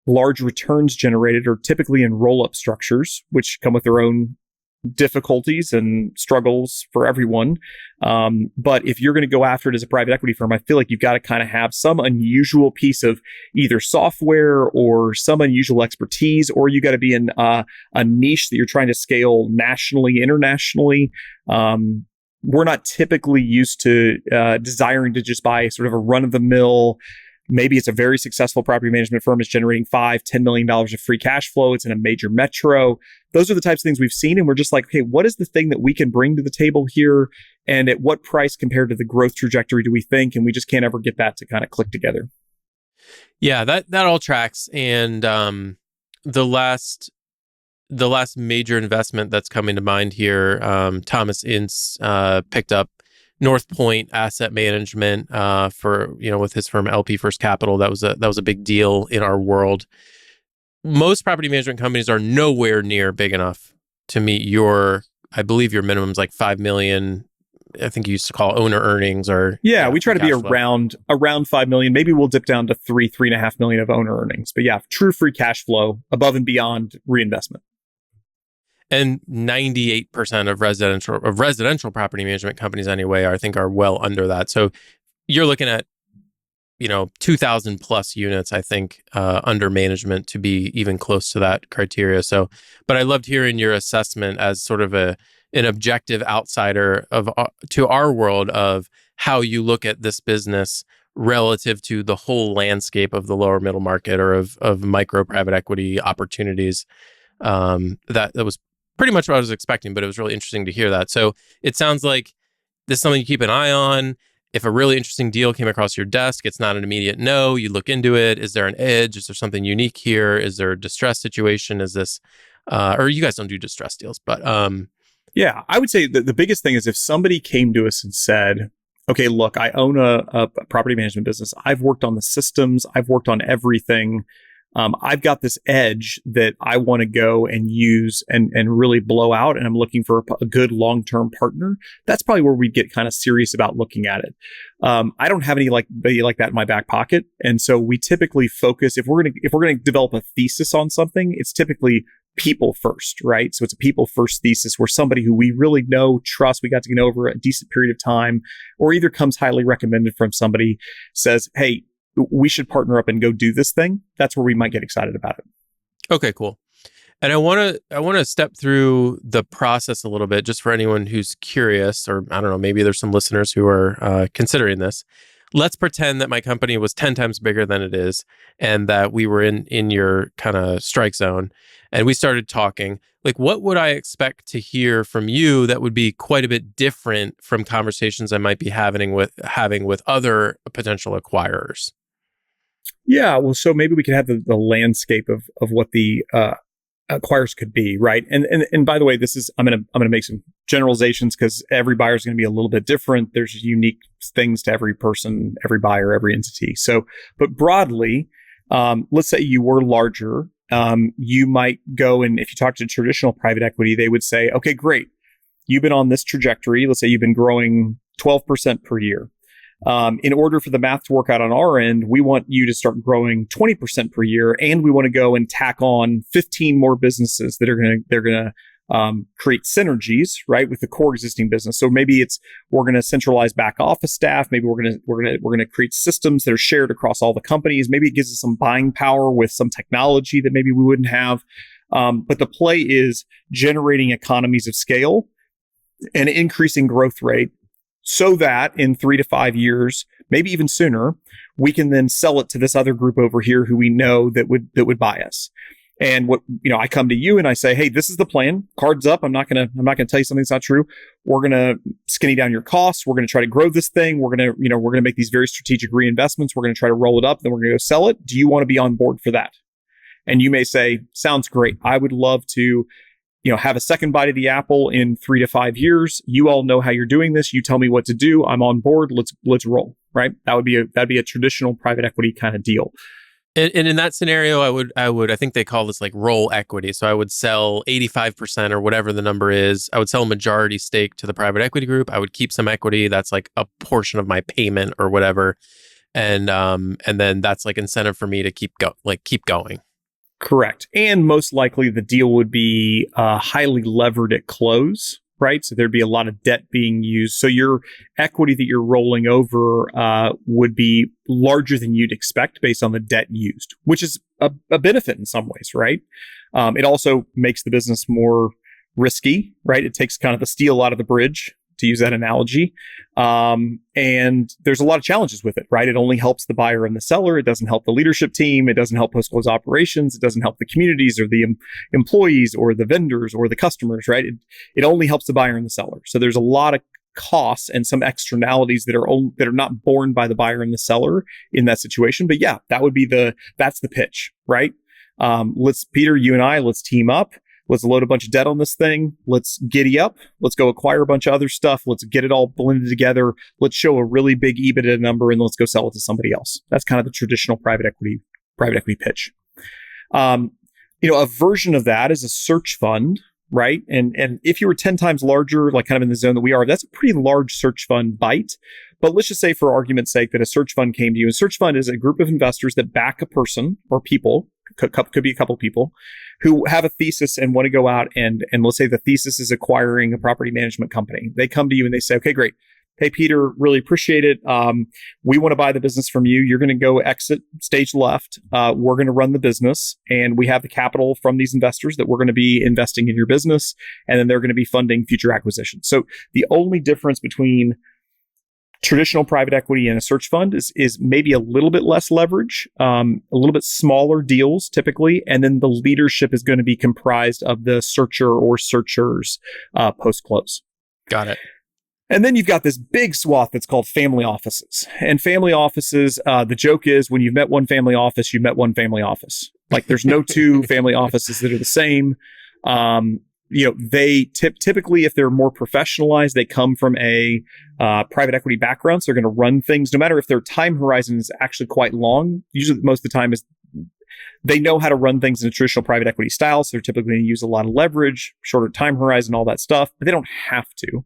large returns generated are typically in roll-up structures, which come with their own difficulties and struggles for everyone. But if you're going to go after it as a private equity firm, I feel like you've got to kind of have some unusual piece of either software or some unusual expertise, or you got to be in a niche that you're trying to scale nationally, internationally. We're not typically used to desiring to just buy sort of a run-of-the-mill. Maybe it's a very successful property management firm is generating $5-10 million of free cash flow. It's in a major metro. Those are the types of things we've seen. And we're just like, okay, what is the thing that we can bring to the table here? And at what price compared to the growth trajectory do we think? And we just can't ever get that to kind of click together. Yeah, that all tracks. And the last major investment that's coming to mind here, Thomas Ince picked up North Point Asset Management for with his firm LP First Capital. That was a big deal in our world. Most property management companies are nowhere near big enough to meet I believe your minimum is like 5 million. I think you used to call owner earnings, or we try to be around 5 million. Maybe we'll dip down to 3.5 million of owner earnings. But yeah, true free cash flow above and beyond reinvestment. And 98% of residential property management companies anyway, I think, are well under that. So you're looking at 2,000 plus units, I think, under management to be even close to that criteria. So, but I loved hearing your assessment as sort of an objective outsider to our world of how you look at this business relative to the whole landscape of the lower middle market or of micro private equity opportunities. That was pretty much what I was expecting, but it was really interesting to hear that. So it sounds like this is something you keep an eye on. If a really interesting deal came across your desk, it's not an immediate no. You look into it. Is there an edge? Is there something unique here? Is there a distress situation? Is this, or you guys don't do distress deals, but yeah, I would say that the biggest thing is if somebody came to us and said, okay, look, I own a property management business. I've worked on the systems. I've worked on everything. I've got this edge that I want to go and use and really blow out, and I'm looking for a good long-term partner. That's probably where we get kind of serious about looking at it. I don't have anybody like that in my back pocket, and so we typically focus if we're gonna develop a thesis on something, it's typically people first, right? So it's a people first thesis where somebody who we really know, trust, we got to get over a decent period of time, or either comes highly recommended from somebody, says, hey, we should partner up and go do this thing. That's where we might get excited about it. Okay, cool. And I want to step through the process a little bit, just for anyone who's curious, or I don't know, maybe there's some listeners who are considering this. Let's pretend that my company was 10 times bigger than it is, and that we were in your kind of strike zone, and we started talking. Like, what would I expect to hear from you that would be quite a bit different from conversations I might be having with other potential acquirers? Yeah, well, so maybe we could have the landscape of what the acquirers could be, right? And by the way, I'm gonna make some generalizations because every buyer is going to be a little bit different. There's unique things to every person, every buyer, every entity. So, but broadly, let's say you were larger you might go, and if you talk to traditional private equity, they would say, okay, great. You've been on this trajectory. Let's say you've been growing 12% per year. In order for the math to work out on our end, we want you to start growing 20% per year, and we want to go and tack on 15 more businesses that are going to create synergies, right, with the core existing business. So maybe we're going to centralize back office staff. Maybe we're going to create systems that are shared across all the companies. Maybe it gives us some buying power with some technology that maybe we wouldn't have. But the play is generating economies of scale and increasing growth rate, so that in 3 to 5 years, maybe even sooner, we can then sell it to this other group over here who we know that would buy us. And I come to you and I say, hey, this is the plan. Cards up. I'm not gonna tell you something that's not true. We're gonna skinny down your costs. We're gonna try to grow this thing. We're gonna make these very strategic reinvestments. We're gonna try to roll it up. Then we're gonna go sell it. Do you want to be on board for that? And you may say, sounds great. I would love to have a second bite of the apple in 3 to 5 years. You all know how you're doing this. You tell me what to do. I'm on board. Let's roll. Right? That'd be a traditional private equity kind of deal. And in that scenario, I think they call this like roll equity. So I would sell 85% or whatever the number is. I would sell a majority stake to the private equity group. I would keep some equity. That's like a portion of my payment or whatever. And then that's like incentive for me to keep going. Correct. And most likely the deal would be highly levered at close, right? So there'd be a lot of debt being used. So your equity that you're rolling over would be larger than you'd expect based on the debt used, which is a benefit in some ways, right? It also makes the business more risky, right? It takes kind of the steel out of the bridge, to use that analogy. And there's a lot of challenges with it, right? It only helps the buyer and the seller. It doesn't help the leadership team. It doesn't help post-close operations. It doesn't help the communities or the employees or the vendors or the customers, right? It only helps the buyer and the seller. So there's a lot of costs and some externalities that are not borne by the buyer and the seller in that situation. But yeah, that's the pitch, right? Peter, you and I, let's team up. Let's load a bunch of debt on this thing. Let's giddy up. Let's go acquire a bunch of other stuff. Let's get it all blended together. Let's show a really big EBITDA number and let's go sell it to somebody else. That's kind of the traditional private equity pitch. A version of that is a search fund, right? And if you were 10 times larger, like kind of in the zone that we are, that's a pretty large search fund bite. But let's just say for argument's sake that a search fund came to you. A search fund is a group of investors that back a person or people, could be a couple people, who have a thesis and want to go out and let's say the thesis is acquiring a property management company. They come to you and they say, okay, great. Hey, Peter, really appreciate it. We want to buy the business from you. You're going to go exit stage left. We're going to run the business and we have the capital from these investors that we're going to be investing in your business. And then they're going to be funding future acquisitions. So the only difference between traditional private equity and a search fund is maybe a little bit less leverage, a little bit smaller deals typically, and then the leadership is going to be comprised of the searcher or searchers post-close. Got it. And then you've got this big swath that's called family offices. And family offices, the joke is when you've met one family office, you've met one family office. Like there's no two family offices that are the same. They typically, if they're more professionalized, they come from a private equity background. So they're going to run things, no matter if their time horizon is actually quite long. Usually, most of the time is they know how to run things in a traditional private equity style. So they're typically going to use a lot of leverage, shorter time horizon, all that stuff, but they don't have to.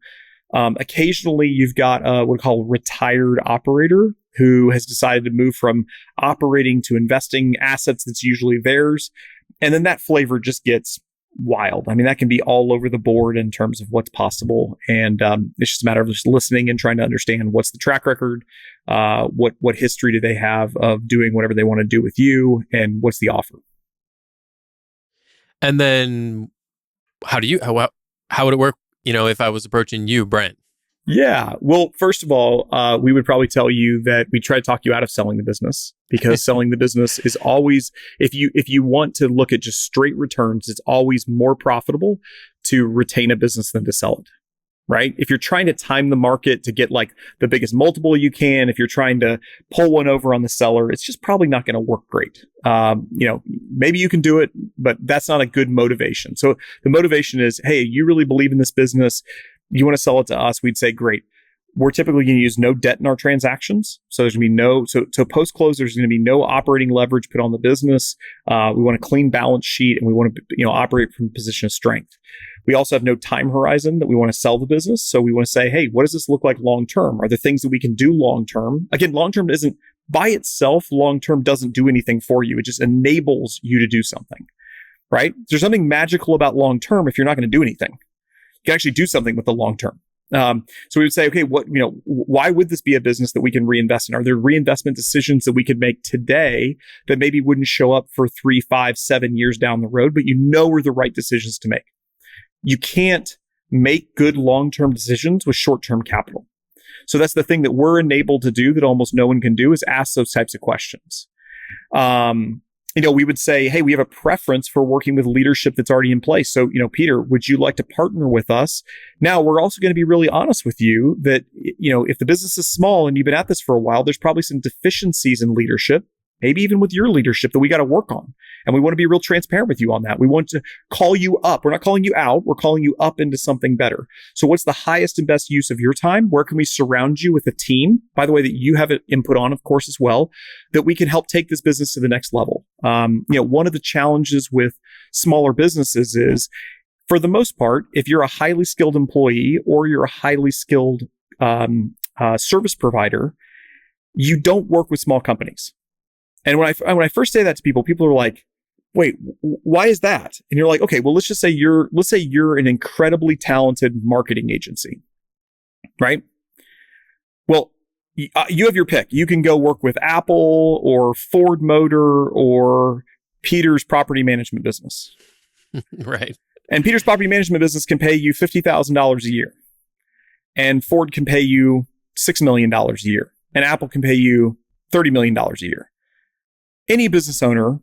Occasionally, you've got what we call retired operator who has decided to move from operating to investing assets that's usually theirs. And then that flavor just gets wild. I mean, that can be all over the board in terms of what's possible. And it's just a matter of just listening and trying to understand what's the track record, what history do they have of doing whatever they want to do with you, and what's the offer. And then how would it work, if I was approaching you, Brent? Yeah. Well, first of all, we would probably tell you that we try to talk you out of selling the business, because selling the business is always, if you want to look at just straight returns, it's always more profitable to retain a business than to sell it, right? If you're trying to time the market to get like the biggest multiple you can, if you're trying to pull one over on the seller, it's just probably not going to work great. Maybe you can do it, but that's not a good motivation. So the motivation is, hey, you really believe in this business. You want to sell it to us? We'd say, great. We're typically going to use no debt in our transactions. So there's going to be so post-close, there's going to be no operating leverage put on the business. We want a clean balance sheet, and we want to, operate from a position of strength. We also have no time horizon that we want to sell the business. So we want to say, hey, what does this look like long-term? Are there things that we can do long-term? Again, long-term isn't by itself, long-term doesn't do anything for you. It just enables you to do something, right? There's something magical about long-term if you're not going to do anything. You can actually do something with the long-term. So we would say, okay, why would this be a business that we can reinvest in? Are there reinvestment decisions that we could make today that maybe wouldn't show up for 3, 5, 7 years down the road, but are the right decisions to make? You can't make good long-term decisions with short-term capital. So that's the thing that we're enabled to do that almost no one can do, is ask those types of questions. We would say, hey, we have a preference for working with leadership that's already in place. So, Peter, would you like to partner with us? Now, we're also going to be really honest with you that, if the business is small and you've been at this for a while, there's probably some deficiencies in leadership, maybe even with your leadership, that we got to work on. And we want to be real transparent with you on that. We want to call you up. We're not calling you out. We're calling you up into something better. So what's the highest and best use of your time? Where can we surround you with a team, by the way, that you have input on, of course, as well, that we can help take this business to the next level? One of the challenges with smaller businesses is, for the most part, if you're a highly skilled employee or you're a highly skilled service provider, you don't work with small companies. And when I first say that to people are like, wait, why is that? And you're like, okay, well, let's say you're an incredibly talented marketing agency, right? Well, you have your pick. You can go work with Apple or Ford Motor or Peter's property management business. Right. And Peter's property management business can pay you $50,000 a year. And Ford can pay you $6 million a year. And Apple can pay you $30 million a year. Any business owner,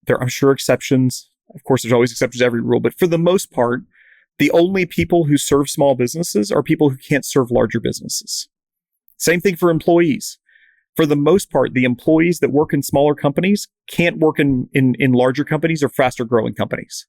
there are, I'm sure, exceptions. Of course, there's always exceptions to every rule. But for the most part, the only people who serve small businesses are people who can't serve larger businesses. Same thing for employees. For the most part, the employees that work in smaller companies can't work in larger companies or faster growing companies.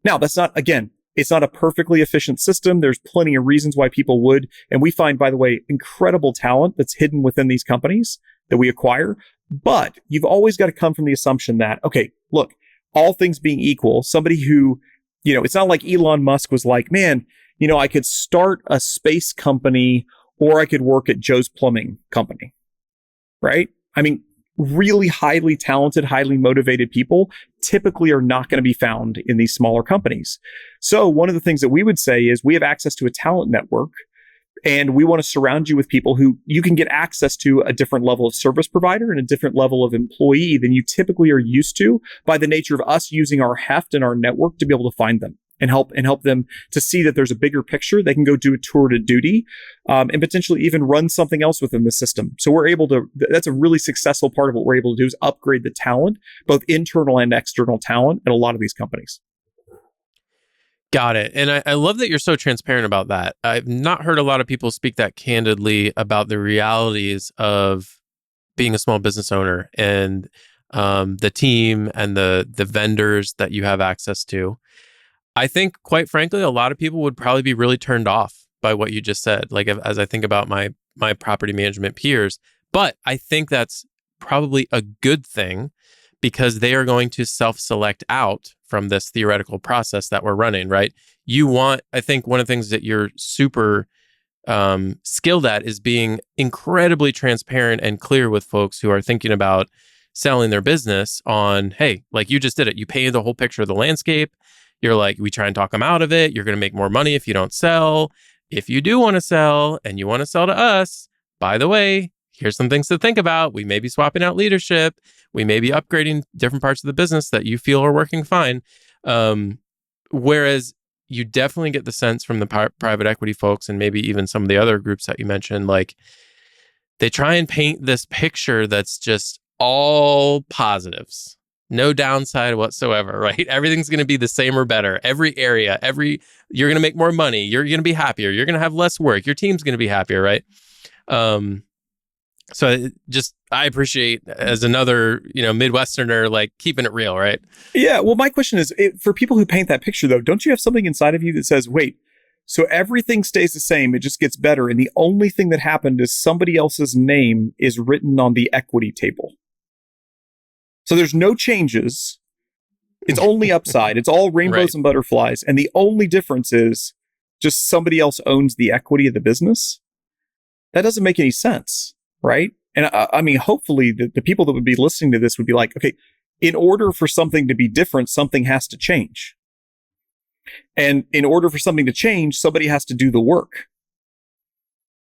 Now, that's not, again, it's not a perfectly efficient system. There's plenty of reasons why people would. And we find, by the way, incredible talent that's hidden within these companies that we acquire. But you've always got to come from the assumption that, okay, look, all things being equal, somebody who, it's not like Elon Musk was like, man, I could start a space company or I could work at Joe's Plumbing Company, right? I mean, really highly talented, highly motivated people typically are not going to be found in these smaller companies. So one of the things that we would say is we have access to a talent network, and we want to surround you with people who you can get access to a different level of service provider and a different level of employee than you typically are used to, by the nature of us using our heft and our network to be able to find them and help them to see that there's a bigger picture. They can go do a tour to duty, and potentially even run something else within the system. So we're able to, that's a really successful part of what we're able to do, is upgrade the talent, both internal and external talent, at a lot of these companies. Got it. And I love that you're so transparent about that. I've not heard a lot of people speak that candidly about the realities of being a small business owner and the team and the vendors that you have access to. I think, quite frankly, a lot of people would probably be really turned off by what you just said, like as I think about my property management peers. But I think that's probably a good thing, because they are going to self-select out from this theoretical process that we're running, right? I think one of the things that you're super skilled at is being incredibly transparent and clear with folks who are thinking about selling their business on, hey, like you just did it. You painted the whole picture of the landscape. You're like, we try and talk them out of it. You're going to make more money if you don't sell. If you do want to sell and you want to sell to us, by the way, here's some things to think about. We may be swapping out leadership. We may be upgrading different parts of the business that you feel are working fine. Whereas you definitely get the sense from the private equity folks, and maybe even some of the other groups that you mentioned, like they try and paint this picture that's just all positives. No downside whatsoever, right? Everything's going to be the same or better. Every area, you're going to make more money. You're going to be happier. You're going to have less work. Your team's going to be happier, right? So I appreciate, as another, Midwesterner, like keeping it real, right? Yeah. Well, my question is, for people who paint that picture, though, don't you have something inside of you that says, wait, So everything stays the same. It just gets better. And the only thing that happened is somebody else's name is written on the equity table. So there's no changes. It's only upside. It's all rainbows and butterflies. And the only difference is just somebody else owns the equity of the business. That doesn't make any sense, right? And I mean, hopefully the people that would be listening to this would be like, okay, in order for something to be different, something has to change. And in order for something to change, somebody has to do the work.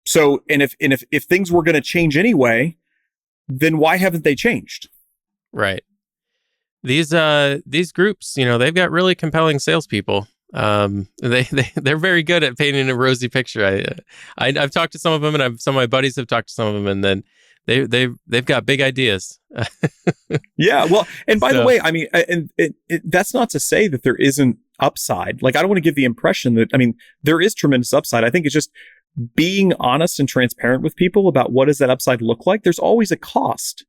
So, and if things were going to change anyway, then why haven't they changed? Right. These groups, they've got really compelling salespeople. They're very good at painting a rosy picture. I've talked to some of them, and some of my buddies have talked to some of them, and then they've got big ideas. Yeah. Well, and by the way, I mean, that's not to say that there isn't upside. Like, I don't want to give the impression that, I mean, there is tremendous upside. I think it's just being honest and transparent with people about what does that upside look like. There's always a cost,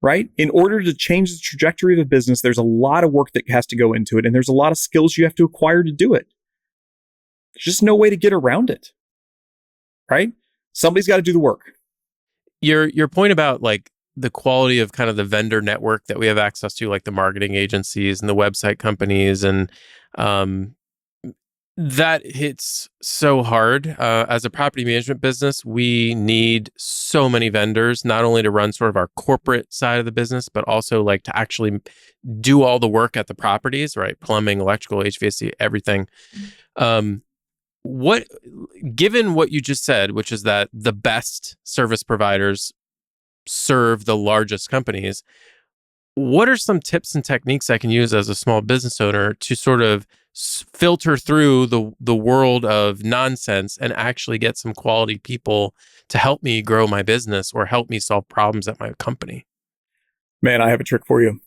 right? In order to change the trajectory of a business, there's a lot of work that has to go into it. And there's a lot of skills you have to acquire to do it. There's just no way to get around it, right? Somebody's got to do the work. Your point about like the quality of kind of the vendor network that we have access to, like the marketing agencies and the website companies, and that hits so hard. As a property management business, we need so many vendors, not only to run sort of our corporate side of the business, but also like to actually do all the work at the properties, right? Plumbing, electrical, HVAC, everything. Given what you just said, which is that the best service providers serve the largest companies, what are some tips and techniques I can use as a small business owner to sort of filter through the world of nonsense and actually get some quality people to help me grow my business or help me solve problems at my company? Man, I have a trick for you.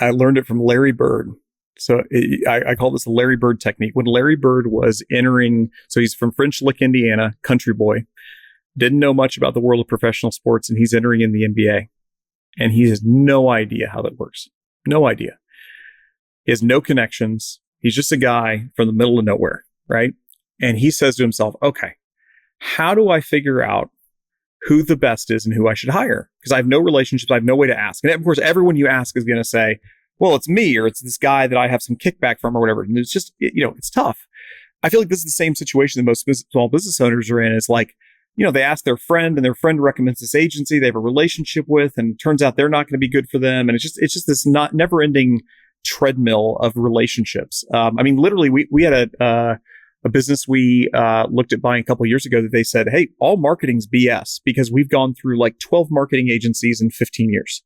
I learned it from Larry Bird. So I call this the Larry Bird technique. When Larry Bird was entering, so he's from French Lick, Indiana, country boy, didn't know much about the world of professional sports, and he's entering in the NBA. And he has no idea how that works. No idea. He has no connections. He's just a guy from the middle of nowhere, right? And he says to himself, okay, how do I figure out who the best is and who I should hire? Because I have no relationships. I have no way to ask. And of course, everyone you ask is going to say, well, it's me, or it's this guy that I have some kickback from, or whatever. And it's just, it's tough. I feel like this is the same situation that most small business owners are in. Is like, they ask their friend, and their friend recommends this agency they have a relationship with, and it turns out they're not going to be good for them. And it's just this never ending treadmill of relationships. I mean, literally, we had a business we looked at buying a couple of years ago that they said, hey, all marketing's BS because we've gone through like 12 marketing agencies in 15 years.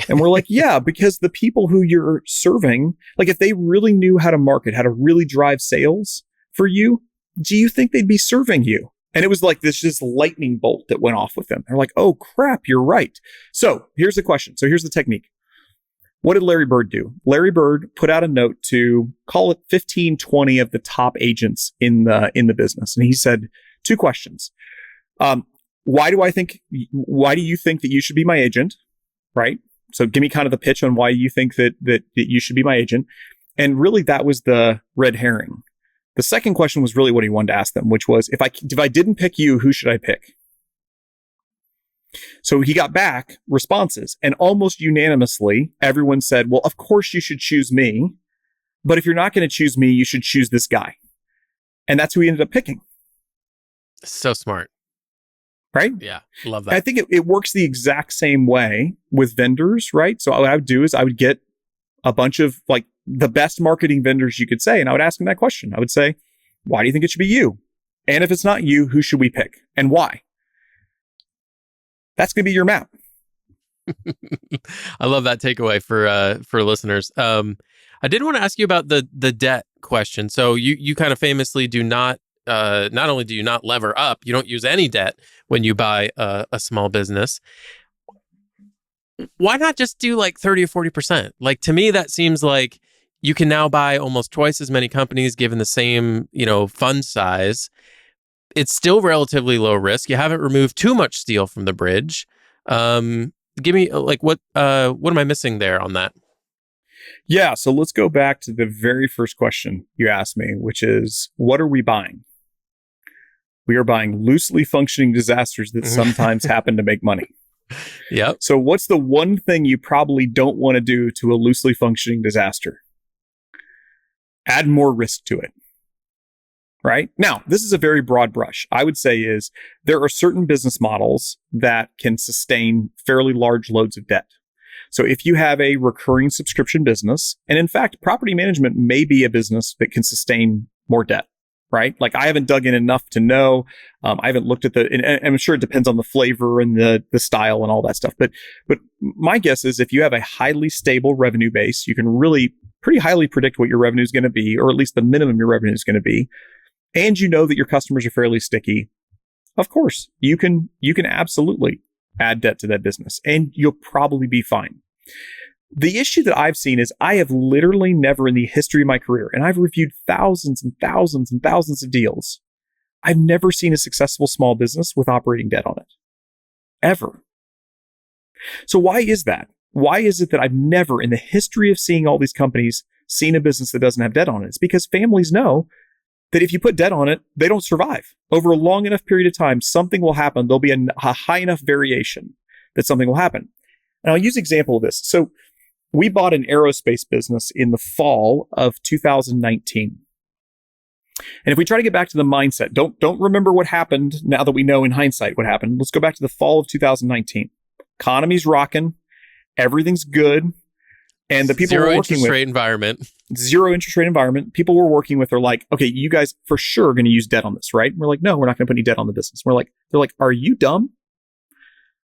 And we're like, yeah, because the people who you're serving, like if they really knew how to market, how to really drive sales for you, do you think they'd be serving you? And it was like this lightning bolt that went off with them. They're like, oh crap, you're right. So here's the question. So here's the technique. What did Larry Bird do? Larry Bird put out a note to call it 15, 20 of the top agents in the business. And he said 2 questions. Why do you think that you should be my agent? Right? So give me kind of the pitch on why you think that you should be my agent. And really that was the red herring. The second question was really what he wanted to ask them, which was, if I didn't pick you, who should I pick? So he got back responses, and almost unanimously, everyone said, well, of course you should choose me. But if you're not going to choose me, you should choose this guy. And that's who he ended up picking. So smart. Right? Yeah. Love that. I think it works the exact same way with vendors, right? So what I would do is I would get a bunch of like the best marketing vendors you could say, and I would ask them that question. I would say, why do you think it should be you? And if it's not you, who should we pick and why? That's going to be your map. I love that takeaway for listeners. I did want to ask you about the debt question. So you kind of famously do not only do you not lever up, you don't use any debt when you buy a small business. Why not just do like 30 or 40%? Like, to me, that seems like you can now buy almost twice as many companies given the same, fund size. It's still relatively low risk. You haven't removed too much steel from the bridge. Give me like what am I missing there on that? Yeah. So let's go back to the very first question you asked me, which is, what are we buying? We are buying loosely functioning disasters that sometimes happen to make money. Yep. So what's the one thing you probably don't want to do to a loosely functioning disaster? Add more risk to it. Right? Now, this is a very broad brush. I would say is there are certain business models that can sustain fairly large loads of debt. So if you have a recurring subscription business, and in fact, property management may be a business that can sustain more debt, right? Like I haven't dug in enough to know. I haven't looked at and I'm sure it depends on the flavor and the style and all that stuff. But my guess is if you have a highly stable revenue base, you can really pretty highly predict what your revenue is going to be, or at least the minimum your revenue is going to be. And you know that your customers are fairly sticky, of course, you can absolutely add debt to that business and you'll probably be fine. The issue that I've seen is I have literally never in the history of my career, and I've reviewed thousands and thousands and thousands of deals, I've never seen a successful small business with operating debt on it. Ever. So why is that? Why is it that I've never in the history of seeing all these companies seen a business that doesn't have debt on it? It's because families know that if you put debt on it, they don't survive. Over a long enough period of time, something will happen. There'll be a high enough variation that something will happen. And I'll use an example of this. So we bought an aerospace business in the fall of 2019. And if we try to get back to the mindset, don't remember what happened now that we know in hindsight what happened. Let's go back to the fall of 2019. Economy's rocking. Everything's good. And the people we're working with, zero interest rate environment. People we're working with are like, okay, you guys for sure are going to use debt on this, right? And we're like, no, we're not going to put any debt on the business. They're like, are you dumb?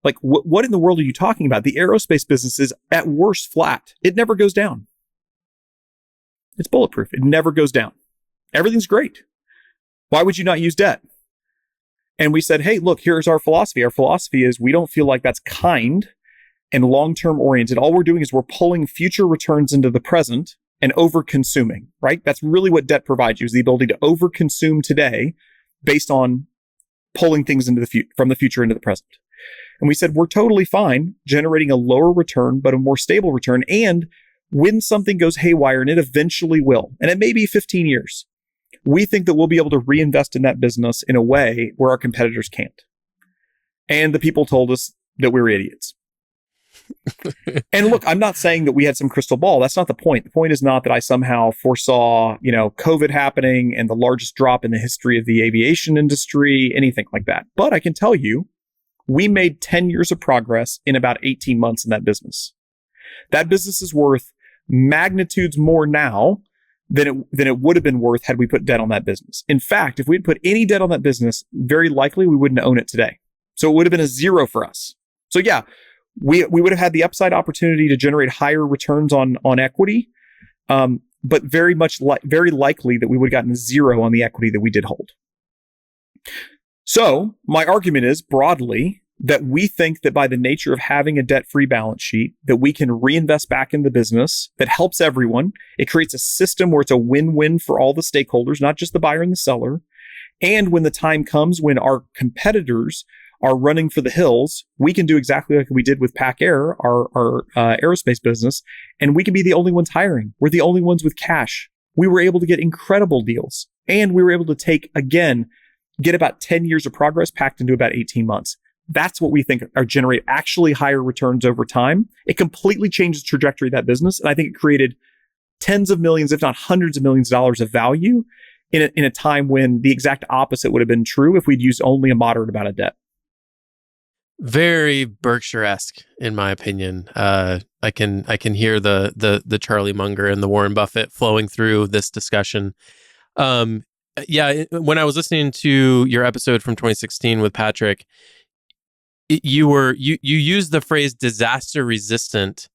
Like, what in the world are you talking about? The aerospace business is at worst flat. It never goes down. It's bulletproof. It never goes down. Everything's great. Why would you not use debt? And we said, hey, look, here's our philosophy. Our philosophy is we don't feel like that's kind and long-term oriented. All we're doing is we're pulling future returns into the present and over-consuming, right? That's really what debt provides you, is the ability to over-consume today based on pulling things into from the future into the present. And we said, we're totally fine generating a lower return, but a more stable return. And when something goes haywire, and it eventually will, and it may be 15 years, we think that we'll be able to reinvest in that business in a way where our competitors can't. And the people told us that we were idiots. And look, I'm not saying that we had some crystal ball. That's not the point. The point is not that I somehow foresaw, COVID happening and the largest drop in the history of the aviation industry, anything like that. But I can tell you, we made 10 years of progress in about 18 months in that business. That business is worth magnitudes more now than it would have been worth had we put debt on that business. In fact, if we'd put any debt on that business, very likely we wouldn't own it today. So it would have been a zero for us. So yeah, we would have had the upside opportunity to generate higher returns on equity, but very likely that we would have gotten zero on the equity that we did hold. So my argument is broadly that we think that by the nature of having a debt-free balance sheet, that we can reinvest back in the business that helps everyone. It creates a system where it's a win-win for all the stakeholders, not just the buyer and the seller. And when the time comes when our competitors are running for the hills, we can do exactly like we did with Pac Air, our aerospace business, and we can be the only ones hiring. We're the only ones with cash. We were able to get incredible deals, and we were able to get about 10 years of progress packed into about 18 months. That's what we think are generate actually higher returns over time. It completely changed the trajectory of that business, and I think it created tens of millions, if not hundreds of millions of dollars of value in a time when the exact opposite would have been true if we'd used only a moderate amount of debt. Very Berkshire-esque, in my opinion. I can hear the Charlie Munger and the Warren Buffett flowing through this discussion. Yeah, when I was listening to your episode from 2016 with Patrick, you used the phrase disaster resistant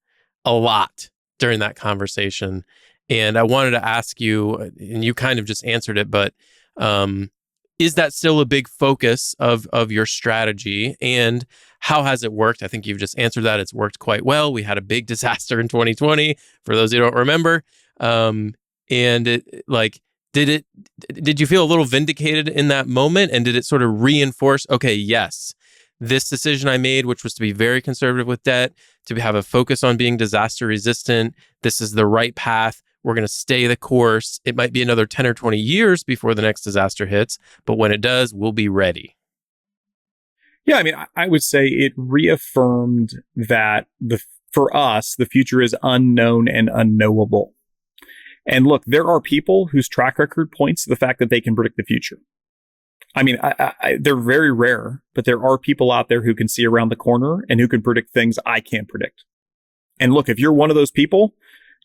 a lot during that conversation. And I wanted to ask you, and you kind of just answered it, but is that still a big focus of your strategy? And how has it worked? I think you've just answered that. It's worked quite well. We had a big disaster in 2020, for those who don't remember. And did you feel a little vindicated in that moment? And did it sort of reinforce, okay, yes, this decision I made, which was to be very conservative with debt, to have a focus on being disaster resistant. This is the right path. We're going to stay the course. It might be another 10 or 20 years before the next disaster hits, but when it does, we'll be ready. Yeah, I mean, I would say it reaffirmed that for us, the future is unknown and unknowable. And look, there are people whose track record points to the fact that they can predict the future. I mean, they're very rare, but there are people out there who can see around the corner and who can predict things I can't predict. And look, if you're one of those people,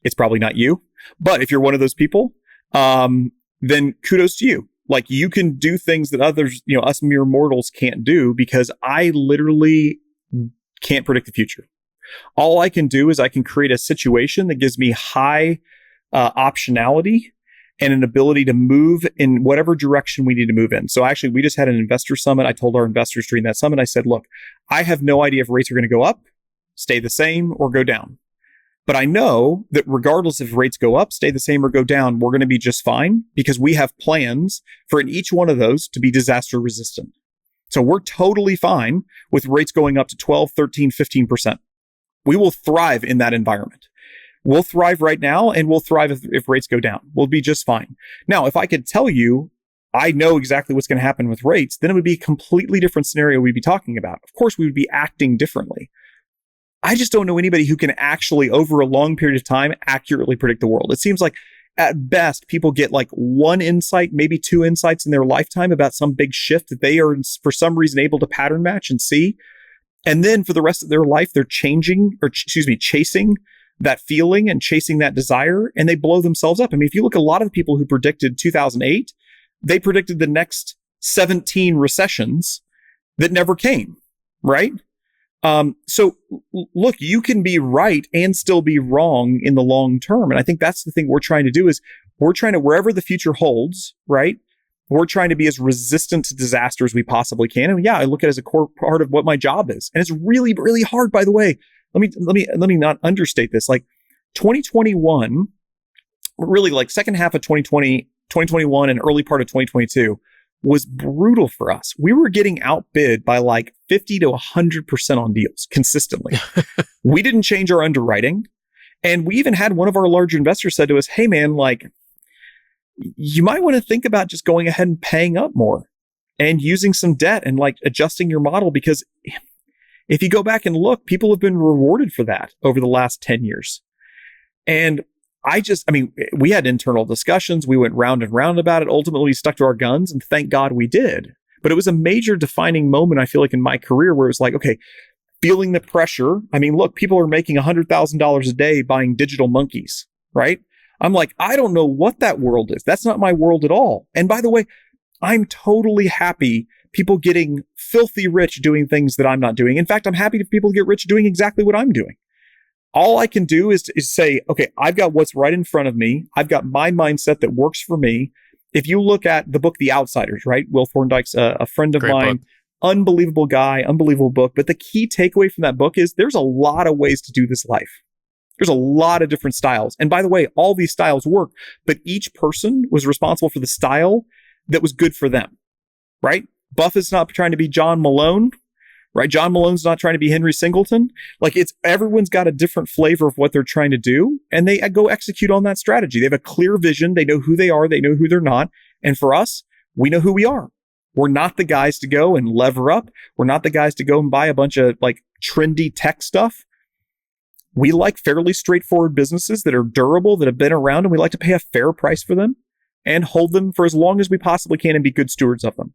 it's probably not you. But if you're one of those people, then kudos to you. Like, you can do things that others, us mere mortals can't do, because I literally can't predict the future. All I can do is I can create a situation that gives me high optionality and an ability to move in whatever direction we need to move in. So actually, we just had an investor summit. I told our investors during that summit, I said, look, I have no idea if rates are going to go up, stay the same, or go down. But I know that regardless if rates go up, stay the same, or go down, we're going to be just fine, because we have plans for in each one of those to be disaster resistant. So we're totally fine with rates going up to 12, 13, 15%. We will thrive in that environment. We'll thrive right now, and we'll thrive if rates go down. We'll be just fine. Now, if I could tell you, I know exactly what's going to happen with rates, then it would be a completely different scenario we'd be talking about. Of course, we would be acting differently. I just don't know anybody who can actually, over a long period of time, accurately predict the world. It seems like at best, people get like one insight, maybe two insights in their lifetime about some big shift that they are for some reason able to pattern match and see. And then for the rest of their life, they're chasing that feeling and chasing that desire, and they blow themselves up. I mean, if you look at a lot of the people who predicted 2008, they predicted the next 17 recessions that never came, right? So look, you can be right and still be wrong in the long term. And I think that's the thing we're trying to do, is we're trying to, wherever the future holds, right? We're trying to be as resistant to disaster as we possibly can. And yeah, I look at it as a core part of what my job is. And it's really, really hard, by the way. Let me not understate this. Like 2021, really like second half of 2021 and early part of 2022 was brutal for us. We were getting outbid by like 50 to 100% on deals consistently. We didn't change our underwriting. And we even had one of our larger investors said to us, hey man, like, you might want to think about just going ahead and paying up more and using some debt and like adjusting your model, because if you go back and look, people have been rewarded for that over the last 10 years. And we had internal discussions. We went round and round about it. Ultimately, we stuck to our guns, and thank God we did. But it was a major defining moment, I feel like, in my career, where it was like, okay, feeling the pressure. I mean, look, people are making $100,000 a day buying digital monkeys, right? I'm like, I don't know what that world is. That's not my world at all. And by the way, I'm totally happy people getting filthy rich doing things that I'm not doing. In fact, I'm happy if people get rich doing exactly what I'm doing. All I can do is say, okay, I've got what's right in front of me. I've got my mindset that works for me. If you look at the book, The Outsiders, right? Will Thorndike's a friend of Great mine, book. Unbelievable guy, unbelievable book. But the key takeaway from that book is there's a lot of ways to do this life. There's a lot of different styles. And by the way, all these styles work, but each person was responsible for the style that was good for them, right? Buffett's not trying to be John Malone, right? John Malone's not trying to be Henry Singleton. Like, everyone's got a different flavor of what they're trying to do, and they go execute on that strategy. They have a clear vision. They know who they are. They know who they're not. And for us, we know who we are. We're not the guys to go and lever up. We're not the guys to go and buy a bunch of like trendy tech stuff. We like fairly straightforward businesses that are durable, that have been around, and we like to pay a fair price for them and hold them for as long as we possibly can and be good stewards of them.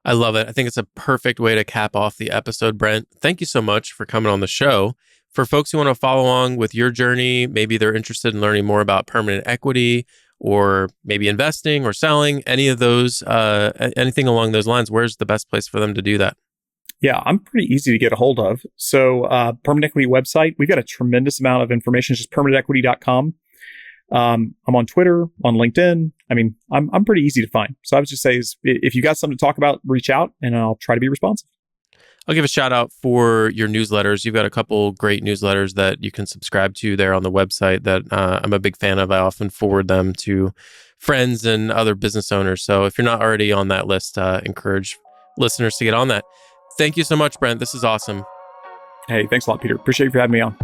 I love it. I think it's a perfect way to cap off the episode, Brent. Thank you so much for coming on the show. For folks who want to follow along with your journey, maybe they're interested in learning more about permanent equity or maybe investing or selling, any of those, anything along those lines, where's the best place for them to do that? Yeah, I'm pretty easy to get a hold of. So Permanent Equity website, we've got a tremendous amount of information. It's just permanentequity.com. I'm on Twitter, on LinkedIn. I mean, I'm pretty easy to find. So I would just say, if you got something to talk about, reach out and I'll try to be responsive. I'll give a shout out for your newsletters. You've got a couple great newsletters that you can subscribe to there on the website that I'm a big fan of. I often forward them to friends and other business owners. So if you're not already on that list, encourage listeners to get on that. Thank you so much, Brent. This is awesome. Hey, thanks a lot, Peter. Appreciate you for having me on.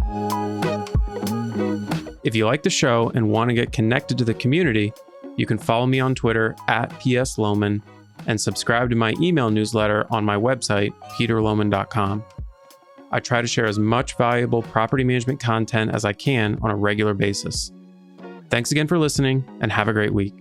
If you like the show and want to get connected to the community, you can follow me on Twitter @PSLoman and subscribe to my email newsletter on my website, peterloman.com. I try to share as much valuable property management content as I can on a regular basis. Thanks again for listening, and have a great week.